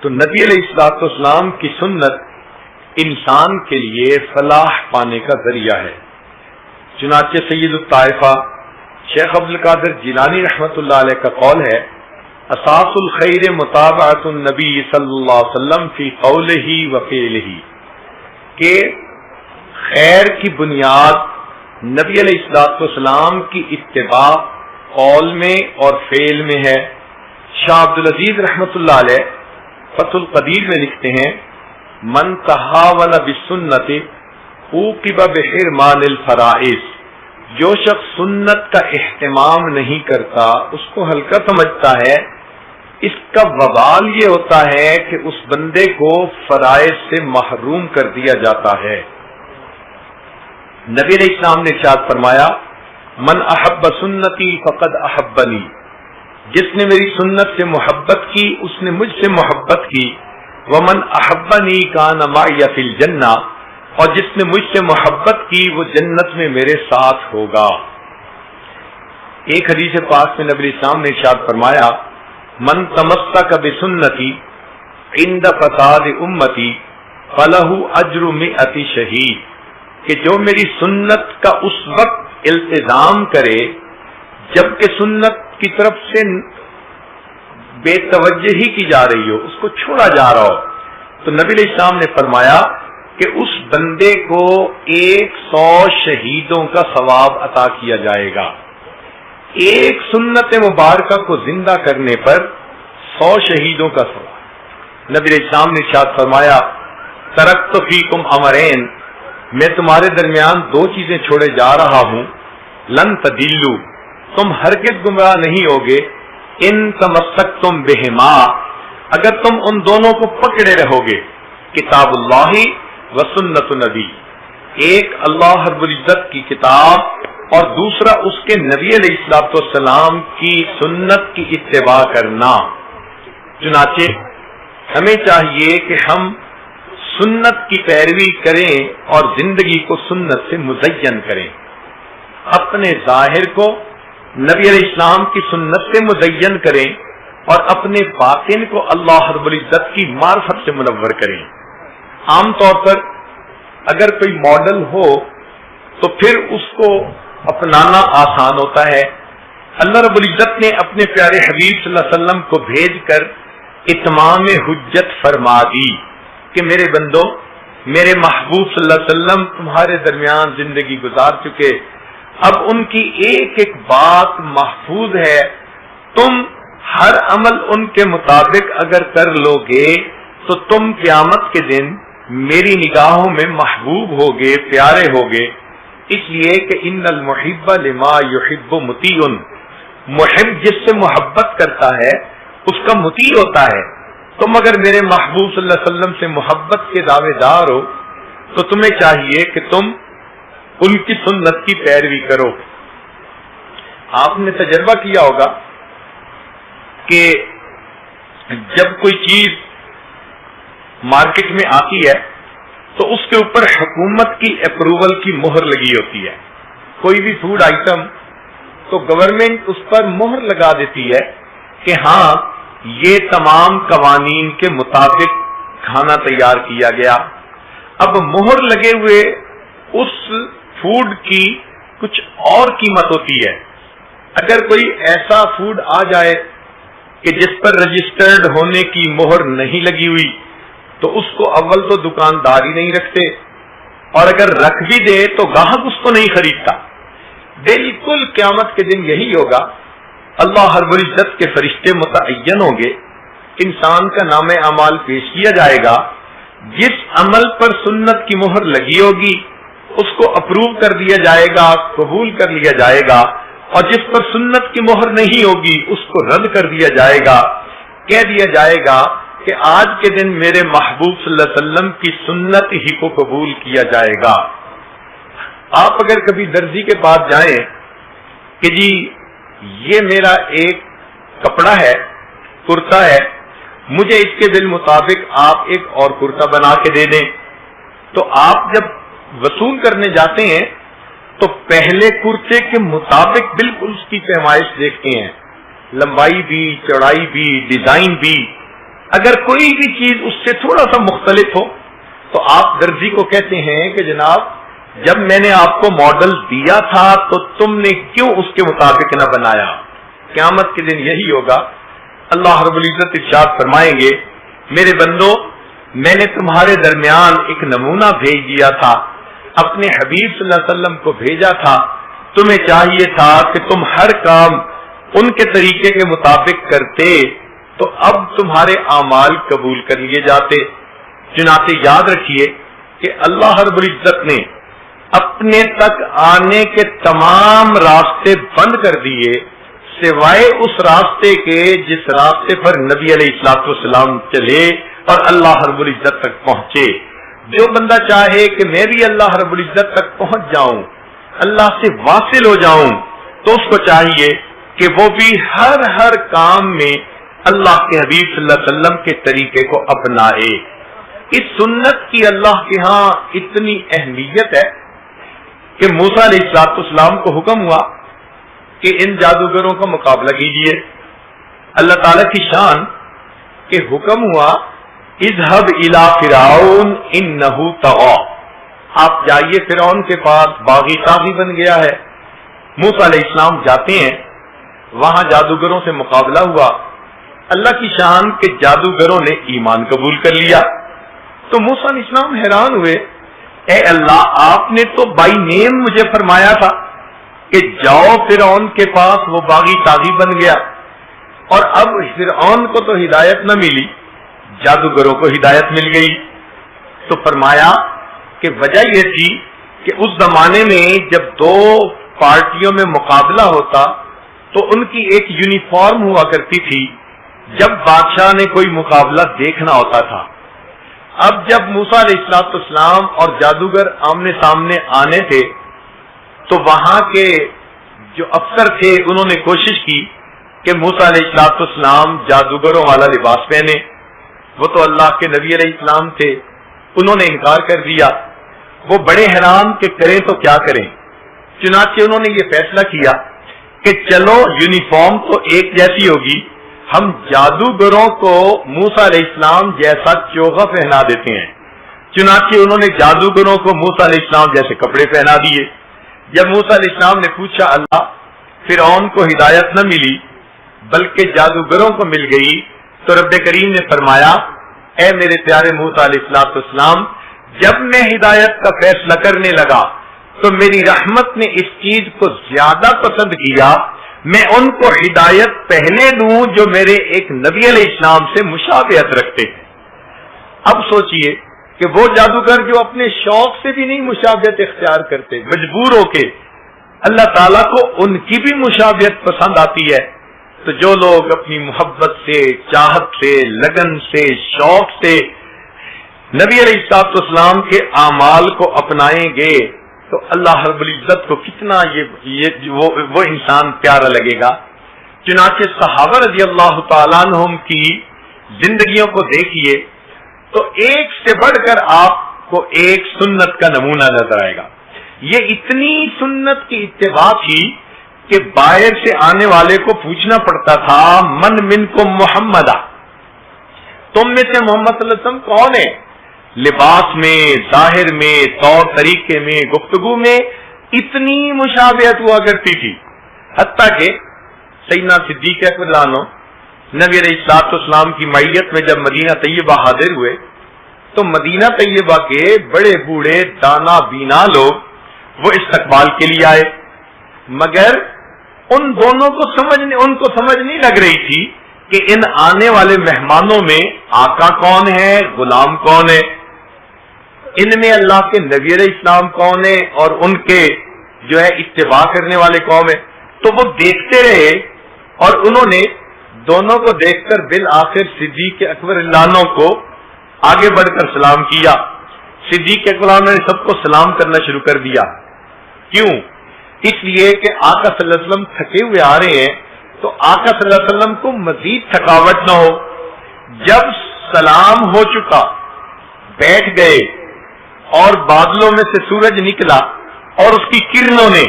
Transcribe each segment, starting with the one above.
تو نبی علیہ الصلوۃ والسلام کی سنت انسان کے لیے فلاح پانے کا ذریعہ ہے. چنانچہ سید الطائفہ شیخ عبد القادر جیلانی رحمۃ اللہ علیہ کا قول ہے اساس الخیر متابعۃ النبی صلی اللہ علیہ وسلم فی قولہ و فعلہ، کہ خیر کی بنیاد نبی علیہ الصلوۃ والسلام کی اتباع قول میں اور فعل میں ہے. شاہ عبد العزیز رحمۃ اللہ علیہ فتح القدیر میں لکھتے ہیں من تحاول بالسنت عوقب بحرمان الفرائض، جو شخص سنت کا اہتمام نہیں کرتا، اس کو ہلکا سمجھتا ہے، اس کا وبال یہ ہوتا ہے کہ اس بندے کو فرائض سے محروم کر دیا جاتا ہے. نبی علیہ السلام نے ارشاد فرمایا من احب سنتی فقد احبنی، جس نے میری سنت سے محبت کی اس نے مجھ سے محبت کی. ومن احبنی کان معی فی الجنہ، اور جس نے مجھ سے محبت کی وہ جنت میں میرے ساتھ ہوگا. ایک حدیث پاک میں نبی السلام نے ارشاد فرمایا من تمسک بسنتی عند فساد امتی فلہ اجر 100 شہید، کہ جو میری سنت کا اس وقت التزام کرے جبکہ سنت کی طرف سے بے توجہی کی جا رہی ہو، اس کو چھوڑا جا رہا ہو، تو نبی علیہ السلام نے فرمایا کہ اس بندے کو 100 شہیدوں کا ثواب عطا کیا جائے گا. ایک سنت مبارکہ کو زندہ کرنے پر 100 شہیدوں کا ثواب. نبی علیہ السلام نے ارشاد فرمایا ترکت فیکم امرین، میں تمہارے درمیان 2 چیزیں چھوڑے جا رہا ہوں، لن تضلوا، تم ہرگز گمراہ نہیں ہوگے، ان تمسکتم بہما، اگر تم ان دونوں کو پکڑے رہو گے، کتاب اللہ و سنت نبی، ایک اللہ رب العزت کی کتاب اور دوسرا اس کے نبی علیہ الصلوۃ والسلام کی سنت کی اتباع کرنا. چنانچہ ہمیں چاہیے کہ ہم سنت کی پیروی کریں اور زندگی کو سنت سے مزین کریں، اپنے ظاہر کو نبی علیہ السلام کی سنت سے مزین کریں اور اپنے باطن کو اللہ رب العزت کی معرفت سے منور کریں. عام طور پر اگر کوئی ماڈل ہو تو پھر اس کو اپنانا آسان ہوتا ہے. اللہ رب العزت نے اپنے پیارے حبیب صلی اللہ علیہ وسلم کو بھیج کر اتمام حجت فرما دی کہ میرے بندو، میرے محبوب صلی اللہ علیہ وسلم تمہارے درمیان زندگی گزار چکے، اب ان کی ایک ایک بات محفوظ ہے، تم ہر عمل ان کے مطابق اگر کر لو گے تو تم قیامت کے دن میری نگاہوں میں محبوب ہوگے، پیارے ہوگے. اس لیے کہ ان المحب لما یحب مطیع، محب جس سے محبت کرتا ہے اس کا مطیع ہوتا ہے. تم اگر میرے محبوب صلی اللہ علیہ وسلم سے محبت کے دعوے دار ہو تو تمہیں چاہیے کہ تم ان کی سنت کی پیروی کرو. آپ نے تجربہ کیا ہوگا کہ جب کوئی چیز مارکیٹ میں آتی ہے تو اس کے اوپر حکومت کی اپروول کی مہر لگی ہوتی ہے. کوئی بھی فوڈ آئٹم تو گورنمنٹ اس پر مہر لگا دیتی ہے کہ ہاں یہ تمام قوانین کے مطابق کھانا تیار کیا گیا. اب مہر لگے ہوئے اس فوڈ کی کچھ اور قیمت ہوتی ہے. اگر کوئی ایسا فوڈ آ جائے کہ جس پر رجسٹرڈ ہونے کی مہر نہیں لگی ہوئی تو اس کو اول تو دکاندار ہی نہیں رکھتے، اور اگر رکھ بھی دے تو گاہک اس کو نہیں خریدتا. بالکل قیامت کے دن یہی ہوگا. اللہ رب العزت کے فرشتے متعین ہوں گے، انسان کا نام اعمال پیش کیا جائے گا، جس عمل پر سنت کی مہر لگی ہوگی اس کو اپروو کر دیا جائے گا، قبول کر لیا جائے گا، اور جس پر سنت کی مہر نہیں ہوگی اس کو رد کر دیا جائے گا. کہہ دیا جائے گا کہ آج کے دن میرے محبوب صلی اللہ علیہ وسلم کی سنت ہی کو قبول کیا جائے گا. آپ اگر کبھی درزی کے پاس جائیں کہ جی یہ میرا ایک کپڑا ہے، کرتا ہے، مجھے اس کے بالمطابق آپ ایک اور کرتا بنا کے دے دیں، تو آپ جب وصول کرنے جاتے ہیں تو پہلے کرتے کے مطابق بالکل اس کی پیمائش دیکھتے ہیں، لمبائی بھی، چوڑائی بھی، ڈیزائن بھی. اگر کوئی بھی چیز اس سے تھوڑا سا مختلف ہو تو آپ درزی کو کہتے ہیں کہ جناب جب میں نے آپ کو ماڈل دیا تھا تو تم نے کیوں اس کے مطابق نہ بنایا؟ قیامت کے دن یہی ہوگا. اللہ رب العزت ارشاد فرمائیں گے میرے بندو میں نے تمہارے درمیان ایک نمونہ بھیج دیا تھا، اپنے حبیب صلی اللہ علیہ وسلم کو بھیجا تھا، تمہیں چاہیے تھا کہ تم ہر کام ان کے طریقے کے مطابق کرتے تو اب تمہارے اعمال قبول کر لیے جاتے. چنانچہ یاد رکھیے کہ اللہ رب العزت نے اپنے تک آنے کے تمام راستے بند کر دیے سوائے اس راستے کے جس راستے پر نبی علیہ الصلوۃ والسلام چلے اور اللہ رب العزت تک پہنچے. جو بندہ چاہے کہ میں بھی اللہ رب العزت تک پہنچ جاؤں، اللہ سے واصل ہو جاؤں، تو اس کو چاہیے کہ وہ بھی ہر کام میں اللہ کے حبیب صلی اللہ علیہ وسلم کے طریقے کو اپنائے. اس سنت کی اللہ کے ہاں اتنی اہمیت ہے کہ موسیٰ علیہ السلام کو حکم ہوا کہ ان جادوگروں کا مقابلہ کیجیے. اللہ تعالی کی شان کہ حکم ہوا اذهب الى فرعون انه طغى، آپ جائیے فرعون کے پاس، باغی طاغی بن گیا ہے. موسیٰ علیہ السلام جاتے ہیں، وہاں جادوگروں سے مقابلہ ہوا. اللہ کی شان کہ جادوگروں نے ایمان قبول کر لیا. تو موسیٰ علیہ السلام حیران ہوئے، اے اللہ آپ نے تو بائی نیم مجھے فرمایا تھا کہ جاؤ فرعون کے پاس، وہ باغی طاغی بن گیا، اور اب فرعون کو تو ہدایت نہ ملی، جادوگروں کو ہدایت مل گئی. تو فرمایا کہ وجہ یہ تھی کہ اس زمانے میں جب دو پارٹیوں میں مقابلہ ہوتا تو ان کی ایک یونیفارم ہوا کرتی تھی جب بادشاہ نے کوئی مقابلہ دیکھنا ہوتا تھا. اب جب موسیٰ علیہ السلام اور جادوگر آمنے سامنے آنے تھے تو وہاں کے جو افسر تھے انہوں نے کوشش کی کہ موسیٰ علیہ السلام جادوگروں والا لباس پہنے. وہ تو اللہ کے نبی علیہ السلام تھے، انہوں نے انکار کر دیا. وہ بڑے حیران کہ کریں تو کیا کریں. چنانچہ انہوں نے یہ فیصلہ کیا کہ چلو یونیفارم تو ایک جیسی ہوگی، ہم جادوگروں کو موسیٰ علیہ السلام جیسا چوغا پہنا دیتے ہیں. چنانچہ انہوں نے جادوگروں کو موسیٰ علیہ السلام جیسے کپڑے پہنا دیے. جب موسیٰ علیہ السلام نے پوچھا اللہ فرعون کو ہدایت نہ ملی بلکہ جادوگروں کو مل گئی، تو رب کریم نے فرمایا اے میرے پیارے موسیٰ علیہ السلام جب میں ہدایت کا فیصلہ کرنے لگا تو میری رحمت نے اس چیز کو زیادہ پسند کیا، میں ان کو ہدایت پہلے دوں جو میرے ایک نبی علیہ السلام سے مشابہت رکھتے ہیں. اب سوچئے کہ وہ جادوگر جو اپنے شوق سے بھی نہیں مشابہت اختیار کرتے، مجبور ہو کے، اللہ تعالیٰ کو ان کی بھی مشابہت پسند آتی ہے. تو جو لوگ اپنی محبت سے، چاہت سے، لگن سے، شوق سے نبی علیہ السلام کے اعمال کو اپنائیں گے تو اللہ رب العزت کو کتنا وہ انسان پیارا لگے گا. چنانچہ صحابہ رضی اللہ تعالیٰ عنہم کی زندگیوں کو دیکھیے تو ایک سے بڑھ کر آپ کو ایک سنت کا نمونہ نظر آئے گا. یہ اتنی سنت کی اتباع تھی کہ باہر سے آنے والے کو پوچھنا پڑتا تھا من منکم محمد، تم میں سے محمد صلی اللہ علیہ وسلم کون ہے؟ لباس میں، ظاہر میں، طور طریقے میں، گفتگو میں اتنی مشابہت ہوا کرتی تھی، حتیٰ کہ سیدنا صدیق اکبر رضی اللہ عنہ نبی علیہ السلام کی معیت میں جب مدینہ طیبہ حاضر ہوئے تو مدینہ طیبہ کے بڑے بوڑھے دانا بینا لوگ وہ استقبال کے لیے آئے، مگر ان دونوں کو سمجھ نہیں لگ رہی تھی کہ ان آنے والے مہمانوں میں آقا کون ہے، غلام کون ہے، ان میں اللہ کے نبی علیہ السلام کون ہے اور ان کے جو ہے اتباع کرنے والے قوم ہے. تو وہ دیکھتے رہے اور انہوں نے دونوں کو دیکھ کر بالآخر صدیق اکبر اللہ عنہ کو آگے بڑھ کر سلام کیا. صدیق اکبر نے سب کو سلام کرنا شروع کر دیا. کیوں؟ اس لیے کہ آقا صلی اللہ علیہ وسلم تھکے ہوئے آ رہے ہیں تو آقا صلی اللہ علیہ وسلم کو مزید تھکاوٹ نہ ہو. جب سلام ہو چکا بیٹھ گئے اور بادلوں میں سے سورج نکلا اور اس کی کرنوں نے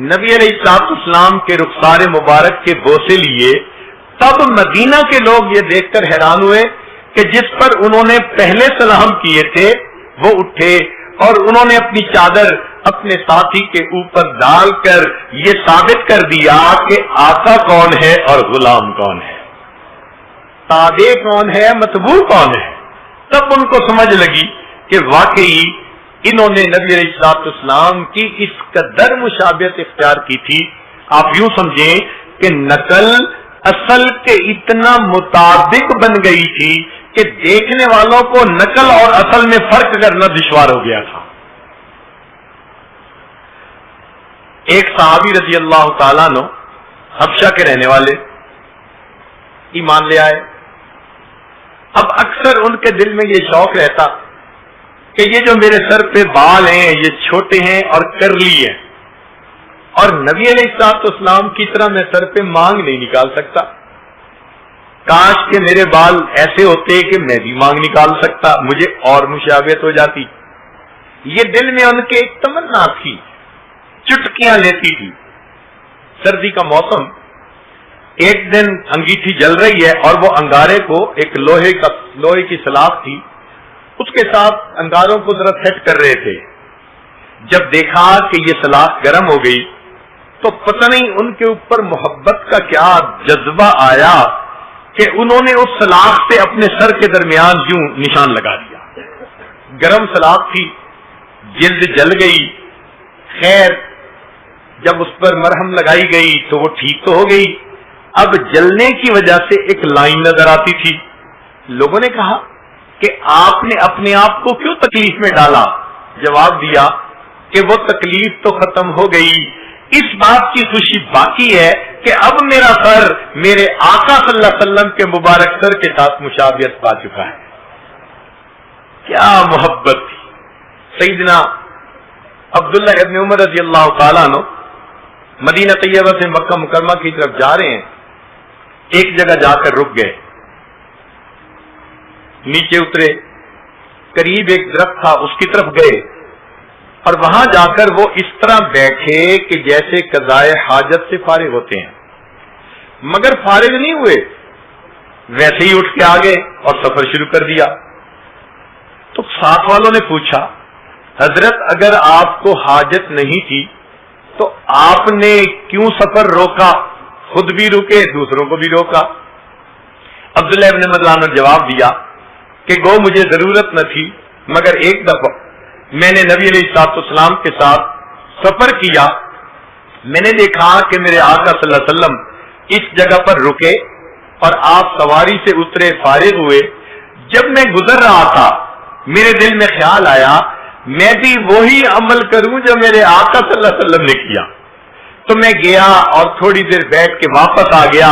نبی علیہ السلام کے رخسار مبارک کے بوسے لیے، تب مدینہ کے لوگ یہ دیکھ کر حیران ہوئے کہ جس پر انہوں نے پہلے سلام کیے تھے وہ اٹھے اور انہوں نے اپنی چادر اپنے ساتھی کے اوپر ڈال کر یہ ثابت کر دیا کہ آقا کون ہے اور غلام کون ہے، تابع کون ہے، متبوع کون ہے۔ تب ان کو سمجھ لگی کہ واقعی انہوں نے نبی علیہ الصلوۃ والسلام کی اس قدر مشابہت اختیار کی تھی، آپ یوں سمجھیں کہ نقل اصل کے اتنا مطابق بن گئی تھی کہ دیکھنے والوں کو نقل اور اصل میں فرق کرنا دشوار ہو گیا تھا۔ ایک صحابی رضی اللہ تعالیٰ عنہ حبشہ کے رہنے والے ایمان لے آئے۔ اب اکثر ان کے دل میں یہ شوق رہتا کہ یہ جو میرے سر پہ بال ہیں یہ چھوٹے ہیں اور کرلی ہیں، اور نبی علیہ الصلوۃ والسلام کی طرح میں سر پہ مانگ نہیں نکال سکتا، کاش کہ میرے بال ایسے ہوتے کہ میں بھی مانگ نکال سکتا، مجھے اور مشابہت ہو جاتی۔ یہ دل میں ان کے ایک تمنا تھی، چٹکیاں لیتی تھی۔ سردی کا موسم، ایک دن انگیٹھی جل رہی ہے اور وہ انگارے کو ایک لوہے کی سلاخ تھی، اس کے ساتھ انگاروں کو ذرا سیٹ کر رہے تھے۔ جب دیکھا کہ یہ سلاخ گرم ہو گئی تو پتہ نہیں ان کے اوپر محبت کا کیا جذبہ آیا کہ انہوں نے اس سلاخ سے اپنے سر کے درمیان یوں نشان لگا دیا۔ گرم سلاخ تھی، جلد جل گئی، خیر جب اس پر مرہم لگائی گئی تو وہ ٹھیک تو ہو گئی، اب جلنے کی وجہ سے ایک لائن نظر آتی تھی۔ لوگوں نے کہا کہ آپ نے اپنے آپ کو کیوں تکلیف میں ڈالا؟ جواب دیا کہ وہ تکلیف تو ختم ہو گئی، اس بات کی خوشی باقی ہے کہ اب میرا سر میرے آقا صلی اللہ علیہ وسلم کے مبارک سر کے ساتھ مشابہت پا چکا ہے۔ کیا محبت تھی۔ سیدنا عبداللہ ابن عمر رضی اللہ تعالیٰ عنہ مدینہ طیبہ سے مکہ مکرمہ کی طرف جا رہے ہیں، ایک جگہ جا کر رک گئے، نیچے اترے، قریب ایک درخت تھا اس کی طرف گئے اور وہاں جا کر وہ اس طرح بیٹھے کہ جیسے قضائے حاجت سے فارغ ہوتے ہیں، مگر فارغ نہیں ہوئے، ویسے ہی اٹھ کے آ گئے اور سفر شروع کر دیا۔ تو ساتھ والوں نے پوچھا، حضرت اگر آپ کو حاجت نہیں تھی تو آپ نے کیوں سفر روکا؟ خود بھی رکے، دوسروں کو بھی روکا۔ عبداللہ ابن مدلان نے جواب دیا کہ گو مجھے ضرورت نہ تھی، مگر ایک دفعہ میں نے نبی علیہ الصلوۃ والسلام کے ساتھ سفر کیا، میں نے دیکھا کہ میرے آقا صلی اللہ علیہ وسلم اس جگہ پر رکے اور آپ سواری سے اترے، فارغ ہوئے۔ جب میں گزر رہا تھا میرے دل میں خیال آیا میں بھی وہی عمل کروں جو میرے آقا صلی اللہ علیہ وسلم نے کیا، تو میں گیا اور تھوڑی دیر بیٹھ کے واپس آ گیا۔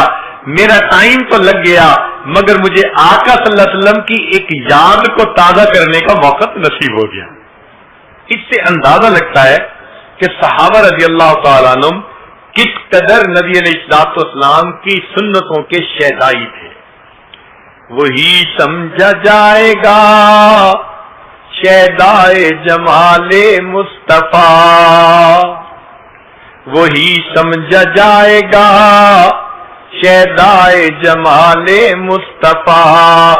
میرا ٹائم تو لگ گیا مگر مجھے آقا صلی اللہ علیہ وسلم کی ایک یاد کو تازہ کرنے کا موقع نصیب ہو گیا۔ اس سے اندازہ لگتا ہے کہ صحابہ رضی اللہ تعالیٰ عنہ کس قدر نبی علیہ الصلوۃ والسلام کی سنتوں کے شیدائی تھے۔ وہی سمجھا جائے گا شیدائے جمال مصطفیٰ، وہی سمجھا جائے گا شیدائے جمال مصطفیٰ،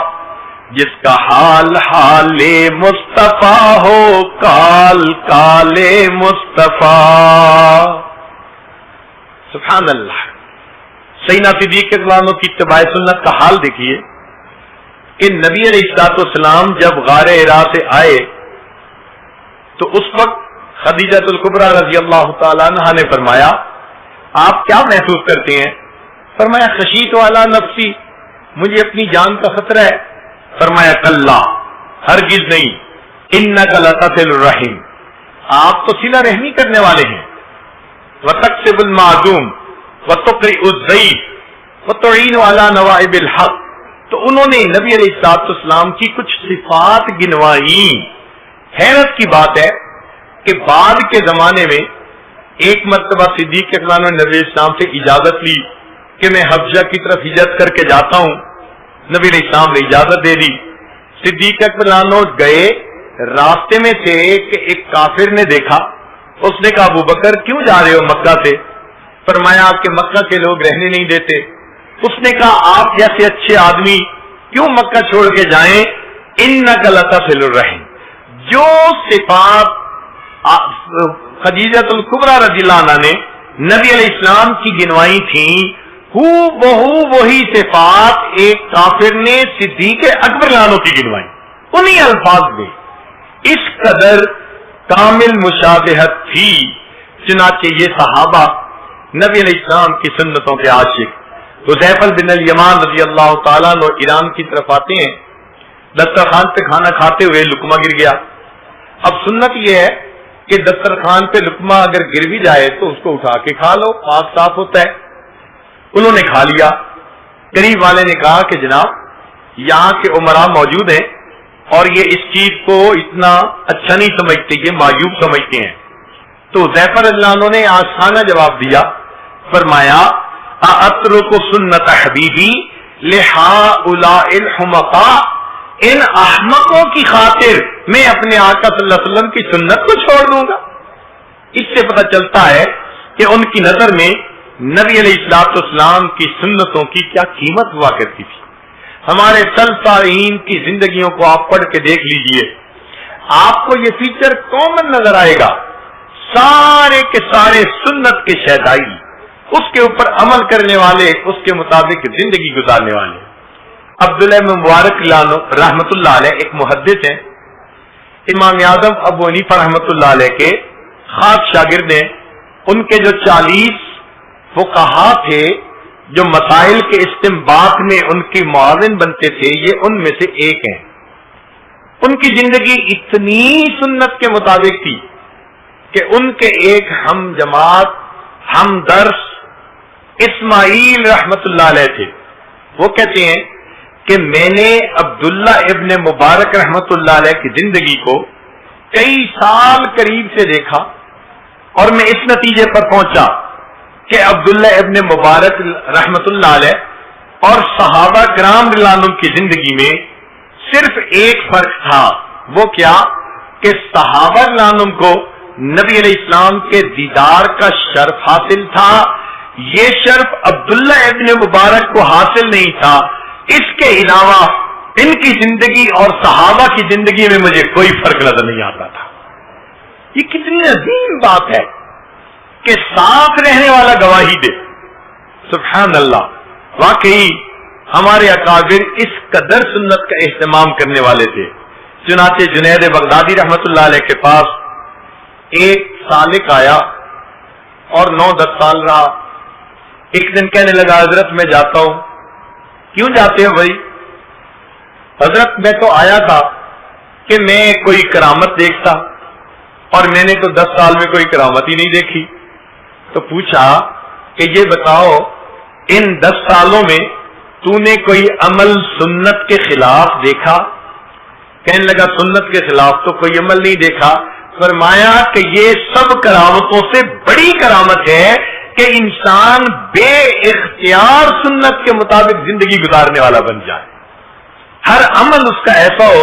جس کا حال حال مصطفیٰ ہو کال کال مصطفیٰ۔ سبحان اللہ۔ سیدنا صدیق رضی اللہ عنہ کی اتباع سنت کا حال دیکھیے کہ نبی علیہ الصلوۃ والسلام جب غار حرا سے آئے تو اس وقت خدیجہ الکبریٰ رضی اللہ تعالی عنہا نے فرمایا آپ کیا محسوس کرتے ہیں؟ فرمایا خشیت والا نفسی، مجھے اپنی جان کا خطرہ ہے۔ فرمایا کلا، ہرگز نہیں، انک لتصل الرحم، آپ تو صلہ رحمی کرنے والے ہیں، وتکسب المعدوم وتقرئ الضیف وتعین علی نوائب الحق۔ تو انہوں نے نبی علیہ الصلوۃ والسلام کی کچھ صفات گنوائی۔ حیرت کی بات ہے کہ بعد کے زمانے میں ایک مرتبہ صدیق اکبر نے نبی السلام سے اجازت لی کہ میں حبشہ کی طرف ہجرت کر کے جاتا ہوں۔ نبی علیہ السلام نے اجازت دے دی، صدیق اکبر گئے، راستے میں تھے کہ ایک کافر نے دیکھا، اس نے کہا ابو بکر کیوں جا رہے ہو مکہ سے؟ فرمایا کہ مکہ کے لوگ رہنے نہیں دیتے۔ اس نے کہا آپ جیسے اچھے آدمی کیوں مکہ چھوڑ کے جائیں؟ انک لتصل الرحم، جو صفات خدیجہ الکبریٰ رضی اللہ عنہ نے نبی علیہ السلام کی گنوائی تھیں، بہو وہی صفات ایک کافر نے صدیق اکبر عنہ کی گنوائی، انہی الفاظ میں اس قدر کامل مشابہت تھی۔ چنانچہ یہ صحابہ نبی علیہ السلام کی سنتوں کے عاشق حذیفہ بن الیمان رضی اللہ تعالیٰ عنہ ایران کی طرف آتے ہیں، دسترخوان پہ کھانا کھاتے ہوئے لقمہ گر گیا۔ اب سنت یہ ہے کہ دسترخوان پہ لقمہ اگر گر بھی جائے تو اس کو اٹھا کے کھا لو، پاک صاف ہوتا ہے۔ انہوں نے کھا لیا۔ قریب والے نے کہا کہ جناب یہاں کے عمراء موجود ہیں اور یہ اس چیز کو اتنا اچھا نہیں سمجھتے، یہ معیوب سمجھتے ہیں۔ تو حذیفہ رضی اللہ عنہ نے آسانہ جواب دیا، فرمایا اترک سنت حبیبی لہؤلاء الحمقاء، ان احمقوں کی خاطر میں اپنے آقا صلی اللہ علیہ وسلم کی سنت کو چھوڑ دوں گا۔ اس سے پتہ چلتا ہے کہ ان کی نظر میں نبی علیہ الصلوۃ والسلام کی سنتوں کی کیا قیمت ہوا کرتی تھی۔ ہمارے سلف صالحین کی زندگیوں کو آپ پڑھ کے دیکھ لیجئے، آپ کو یہ فیچر کامن نظر آئے گا، سارے کے سارے سنت کے شیدائی، اس کے اوپر عمل کرنے والے، اس کے مطابق زندگی گزارنے والے۔ عبداللہ بن مبارک رحمۃ اللہ علیہ ایک محدث ہیں، امام اعظم ابو حنیفہ رحمۃ اللہ علیہ کے خاص شاگرد ہیں۔ ان کے جو 40 فقہا تھے جو مسائل کے استنباط میں ان کی معاون بنتے تھے، یہ ان میں سے ایک ہیں۔ ان کی زندگی اتنی سنت کے مطابق تھی کہ ان کے ایک ہم جماعت ہم درس اسماعیل رحمت اللہ علیہ تھے، وہ کہتے ہیں کہ میں نے عبداللہ ابن مبارک رحمت اللہ علیہ کی زندگی کو کئی سال قریب سے دیکھا اور میں اس نتیجے پر پہنچا کہ عبداللہ ابن مبارک رحمت اللہ علیہ اور صحابہ کرام رضی اللہ عنہم کی زندگی میں صرف ایک فرق تھا، وہ کیا کہ صحابہ رضی اللہ عنہم کو نبی علیہ السلام کے دیدار کا شرف حاصل تھا، یہ شرف عبداللہ ابن مبارک کو حاصل نہیں تھا۔ اس کے علاوہ ان کی زندگی اور صحابہ کی زندگی میں مجھے کوئی فرق نظر نہیں آتا تھا۔ یہ کتنی عظیم بات ہے کہ ساتھ رہنے والا گواہی دے۔ سبحان اللہ، واقعی ہمارے اکابر اس قدر سنت کا اہتمام کرنے والے تھے۔ چنانچہ جنید بغدادی رحمت اللہ علیہ کے پاس ایک سالک آیا اور 9-10 سال رہا۔ ایک دن کہنے لگا حضرت میں جاتا ہوں۔ کیوں جاتے ہو بھائی؟ حضرت میں تو آیا تھا کہ میں کوئی کرامت دیکھتا، اور میں نے تو 10 سال میں کوئی کرامت ہی نہیں دیکھی۔ تو پوچھا کہ یہ بتاؤ ان 10 سالوں میں تو نے کوئی عمل سنت کے خلاف دیکھا؟ کہنے لگا سنت کے خلاف تو کوئی عمل نہیں دیکھا۔ فرمایا کہ یہ سب کرامتوں سے بڑی کرامت ہے کہ انسان بے اختیار سنت کے مطابق زندگی گزارنے والا بن جائے، ہر عمل اس کا ایسا ہو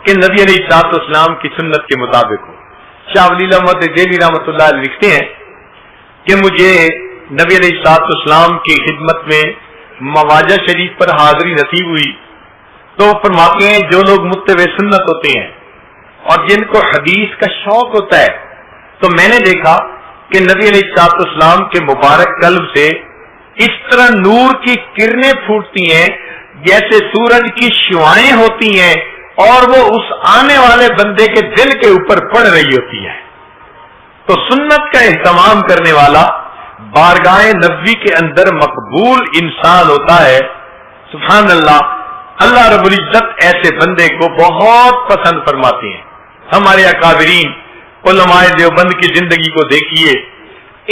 کہ نبی علیہ الصلوۃ والسلام کی سنت کے مطابق ہو۔ شاہ ولی اللہ محمد دہلوی رحمۃ اللہ علیہ لکھتے ہیں کہ مجھے نبی علیہ الصلوۃ والسلام کی خدمت میں مواجہ شریف پر حاضری نصیب ہوئی، تو فرماتے ہیں جو لوگ متبع سنت ہوتے ہیں اور جن کو حدیث کا شوق ہوتا ہے، تو میں نے دیکھا کہ نبی علیہ الصلوۃ والسلام کے مبارک قلب سے اس طرح نور کی کرنیں پھوٹتی ہیں جیسے سورج کی شعاعیں ہوتی ہیں، اور وہ اس آنے والے بندے کے دل کے اوپر پڑ رہی ہوتی ہے۔ تو سنت کا اہتمام کرنے والا بارگاہ نبوی کے اندر مقبول انسان ہوتا ہے۔ سبحان اللہ، اللہ رب العزت ایسے بندے کو بہت پسند فرماتے ہیں۔ ہمارے اکابرین علماء دیوبند کی زندگی کو دیکھیے،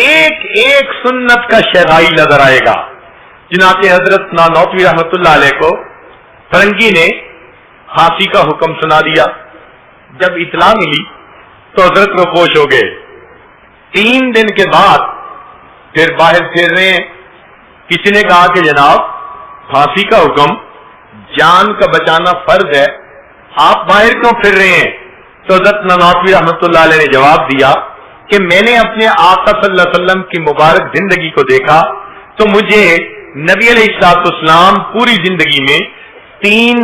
ایک ایک سنت کا شہرائی نظر آئے گا۔ چنانچہ حضرت نانوتوی رحمت اللہ علیہ کو فرنگی نے پھانسی کا حکم سنا دیا۔ جب اطلاع ملی تو حضرت روپوش ہو گئے۔ 3 دن کے بعد پھر باہر پھر رہے ہیں، کسی نے کہا کہ جناب پھانسی کا حکم، جان کا بچانا فرض ہے، آپ باہر کیوں پھر رہے ہیں؟ تو حضرت نانوتوی رحمت اللہ علیہ نے جواب دیا کہ میں نے اپنے آقا صلی اللہ علیہ وسلم کی مبارک زندگی کو دیکھا تو مجھے نبی علیہ الصلوۃ والسلام پوری زندگی میں 3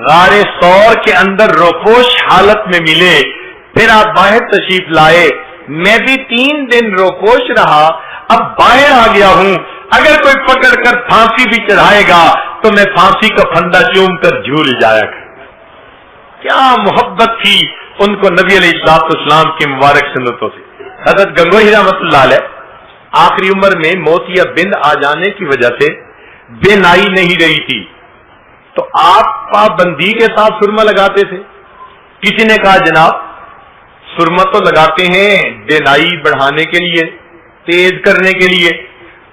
غار ثور کے اندر روپوش حالت میں ملے، پھر آپ باہر تشریف لائے، میں بھی 3 دن روپوش رہا، اب باہر آ گیا ہوں، اگر کوئی پکڑ کر پھانسی بھی چڑھائے گا تو میں پھانسی کا پھندا چوم کر جھول جایا کر۔ کیا محبت تھی ان کو نبی علیہ السلام کی مبارک سنتوں سے۔ حضرت گنگوہی رحمۃ اللہ علیہ آخری عمر میں موت یا بند آ جانے کی وجہ سے بے نائی نہیں رہی تھی، تو آپ پابندی کے ساتھ سرما لگاتے تھے۔ کسی نے کہا جناب سرما تو لگاتے ہیں بے نائی بڑھانے کے لیے، تیز کرنے کے لیے،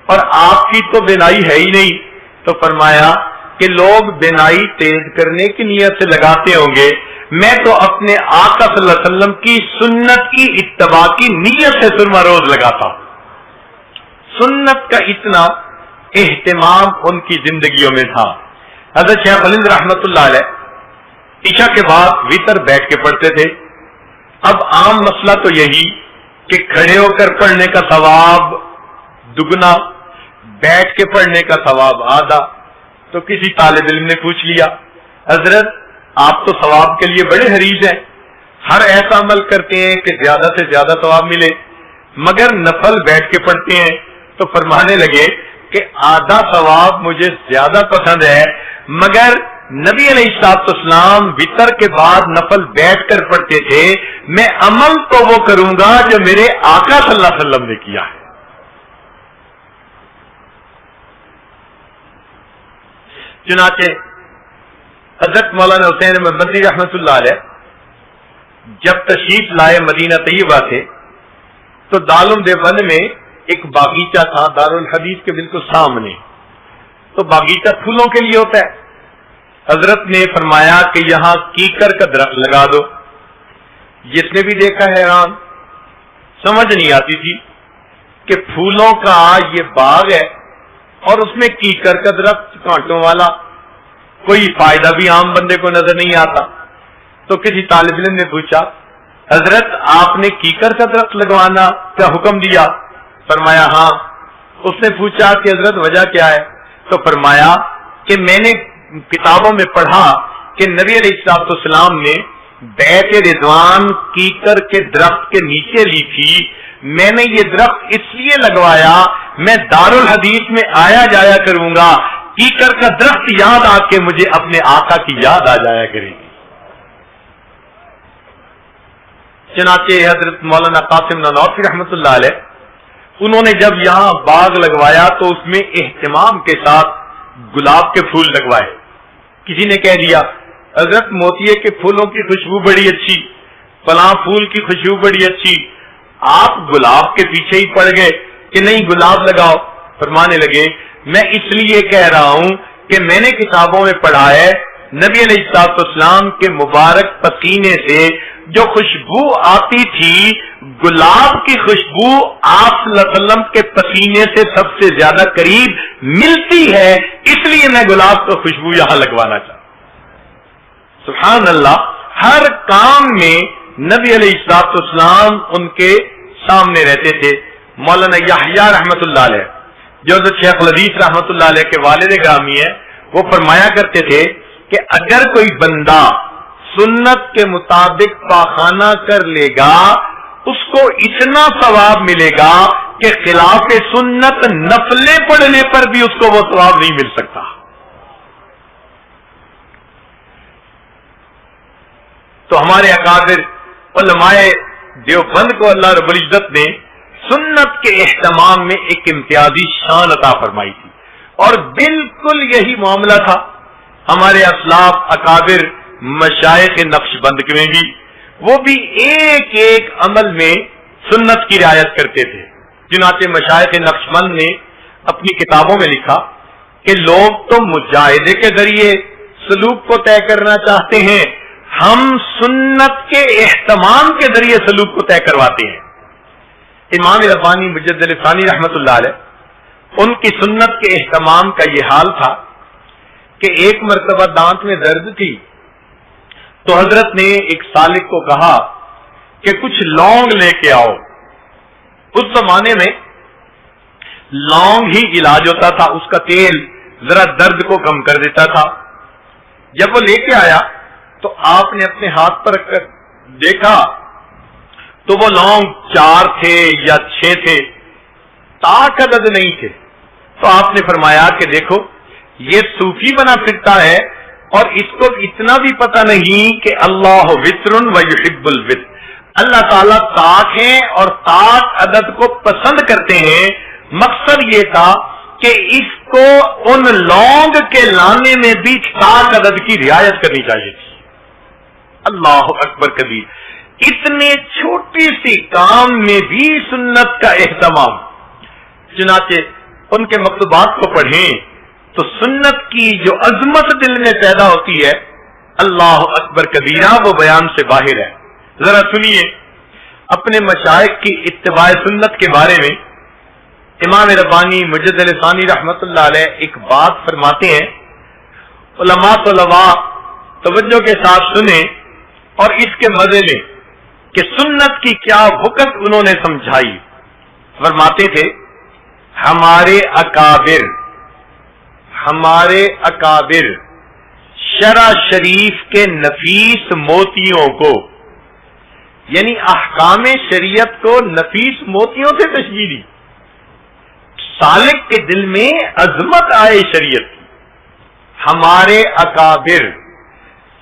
اور آپ کی تو بے نائی ہے ہی نہیں، تو فرمایا کہ لوگ بے نائی تیز کرنے کی نیت سے لگاتے ہوں گے، میں تو اپنے آقا صلی اللہ علیہ وسلم کی سنت کی اتباع کی نیت سے سرما روز لگاتا ہوں۔ سنت کا اتنا اہتمام ان کی زندگیوں میں تھا۔ حضرت شیخ خلیل رحمۃ اللہ علیہ عشاء کے بعد وتر بیٹھ کے پڑھتے تھے۔ اب عام مسئلہ تو یہی کہ کھڑے ہو کر پڑھنے کا ثواب دگنا، بیٹھ کے پڑھنے کا ثواب آدھا۔ تو کسی طالب علم نے پوچھ لیا حضرت آپ تو ثواب کے لیے بڑے حریص ہیں، ہر ایسا عمل کرتے ہیں کہ زیادہ سے زیادہ ثواب ملے، مگر نفل بیٹھ کے پڑھتے ہیں، تو فرمانے لگے کہ آدھا ثواب مجھے زیادہ پسند ہے، مگر نبی علیہ السلام وتر کے بعد نفل بیٹھ کر پڑھتے تھے، میں عمل تو وہ کروں گا جو میرے آقا صلی اللہ علیہ وسلم نے کیا ہے۔ چنانچہ حضرت مولانا حسین احمد مدنی رحمۃ اللہ علیہ جب تشریف لائے مدینہ طیبہ سے، تو دارالعلوم دیوبند میں ایک باغیچہ تھا دارالحدیث کے بالکل سامنے، تو باغیچہ پھولوں کے لیے ہوتا ہے۔ حضرت نے فرمایا کہ یہاں کیکر کا درخت لگا دو۔ جس نے بھی دیکھا حیران، سمجھ نہیں آتی تھی کہ پھولوں کا یہ باغ ہے اور اس میں کیکر کا درخت کانٹوں والا، کوئی فائدہ بھی عام بندے کو نظر نہیں آتا۔ تو کسی طالب علم نے پوچھا حضرت آپ نے کیکر کا درخت لگوانا کا حکم دیا؟ فرمایا ہاں۔ اس نے پوچھا کہ حضرت وجہ کیا ہے؟ تو فرمایا کہ میں نے کتابوں میں پڑھا کہ نبی علیہ السلام نے بیت رضوان کیکر کے درخت کے نیچے لی تھی، میں نے یہ درخت اس لیے لگوایا میں دارالحدیث میں آیا جایا کروں گا، کیکر کا درخت یاد آ کے مجھے اپنے آقا کی یاد آ جایا کرے گی۔ چنانچہ حضرت مولانا قاسم نانوتوی رحمۃ اللہ علیہ انہوں نے جب یہاں باغ لگوایا تو اس میں اہتمام کے ساتھ گلاب کے پھول لگوائے۔ کسی نے کہہ دیا حضرت موتیے کے پھولوں کی خوشبو بڑی اچھی، فلاں پھول کی خوشبو بڑی اچھی، آپ گلاب کے پیچھے ہی پڑ گئے کہ نہیں گلاب لگاؤ۔ فرمانے لگے میں اس لیے کہہ رہا ہوں کہ میں نے کتابوں میں پڑھا ہے نبی علیہ السلام کے مبارک پسینے سے جو خوشبو آتی تھی، گلاب کی خوشبو آپ صلی اللہ علیہ وسلم کے پسینے سے سب سے زیادہ قریب ملتی ہے، اس لیے میں گلاب کی خوشبو یہاں لگوانا چاہتا ہوں۔ سبحان اللہ، ہر کام میں نبی علیہ السلام ان کے سامنے رہتے تھے۔ مولانا یحییٰ رحمۃ اللہ علیہ جو شیخ الحدیث رحمۃ اللہ علیہ کے والد گرامی ہے، وہ فرمایا کرتے تھے کہ اگر کوئی بندہ سنت کے مطابق پاخانہ کر لے گا اس کو اتنا ثواب ملے گا کہ خلاف سنت نفلیں پڑھنے پر بھی اس کو وہ ثواب نہیں مل سکتا۔ تو ہمارے اکابر علماء دیوبند کو اللہ رب العزت نے سنت کے اہتمام میں ایک امتیازی شان عطا فرمائی تھی، اور بالکل یہی معاملہ تھا ہمارے اسلاف اکابر مشائخ نقشبند میں بھی، وہ بھی ایک ایک عمل میں سنت کی رعایت کرتے تھے۔ چنانچہ مشائخ نقشبند نے اپنی کتابوں میں لکھا کہ لوگ تو مجاہدے کے ذریعے سلوک کو طے کرنا چاہتے ہیں، ہم سنت کے اہتمام کے ذریعے سلوک کو طے کرواتے ہیں۔ امام ربانی مجدد ثانی رحمۃ اللہ علیہ ان کی سنت کے اہتمام کا یہ حال تھا کہ ایک مرتبہ دانت میں درد تھی تو حضرت نے ایک سالک کو کہا کہ کچھ لونگ لے کے آؤ۔ اس زمانے میں لونگ ہی علاج ہوتا تھا، اس کا تیل ذرا درد کو کم کر دیتا تھا۔ جب وہ لے کے آیا تو آپ نے اپنے ہاتھ پر رکھ کر دیکھا تو وہ لونگ 4 تھے یا 6 تھے، تاک عدد نہیں تھے. تو آپ نے فرمایا کہ دیکھو یہ صوفی بنا پھرتا ہے اور اس کو اتنا بھی پتہ نہیں کہ اللہ وتر و یحب الوتر، اللہ تعالیٰ تاک ہیں اور تاک عدد کو پسند کرتے ہیں. مقصد یہ تھا کہ اس کو ان لونگ کے لانے میں بھی تاک عدد کی رعایت کرنی چاہیے تھی. اللہ اکبر کبیر. اتنے چھوٹی سی کام میں بھی سنت کا اہتمام. چنانچہ ان کے مکتوبات کو پڑھیں تو سنت کی جو عظمت دل میں پیدا ہوتی ہے، اللہ اکبر کبیرہ، وہ بیان سے باہر ہے. ذرا سنیے اپنے مشائخ کی اتباع سنت کے بارے میں. امام ربانی مجدد ثانی رحمت اللہ علیہ ایک بات فرماتے ہیں، علماء طلباء توجہ کے ساتھ سنیں اور اس کے مزے لیں کہ سنت کی کیا وقت انہوں نے سمجھائی. فرماتے تھے ہمارے اکابر شرع شریف کے نفیس موتیوں کو، یعنی احکام شریعت کو نفیس موتیوں سے تشبیہ دی. سالک کے دل میں عظمت آئے شریعت کی. ہمارے اکابر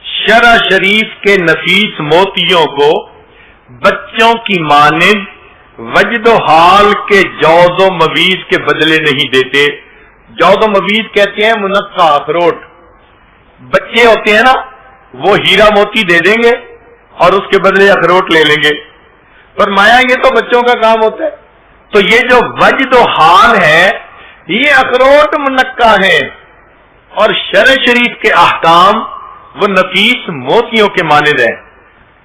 شرع شریف کے نفیس موتیوں کو بچوں کی مانند وجد و حال کے جوز و مویز کے بدلے نہیں دیتے. جوز و مویز کہتے ہیں منقع اخروٹ. بچے ہوتے ہیں نا، وہ ہیرا موتی دے دیں گے اور اس کے بدلے اخروٹ لے لیں گے. فرمایا یہ تو بچوں کا کام ہوتا ہے. تو یہ جو وجد و حال ہے یہ اخروٹ منقع ہے، اور شرع شریف کے احکام وہ نفیس موتیوں کے مانند ہیں.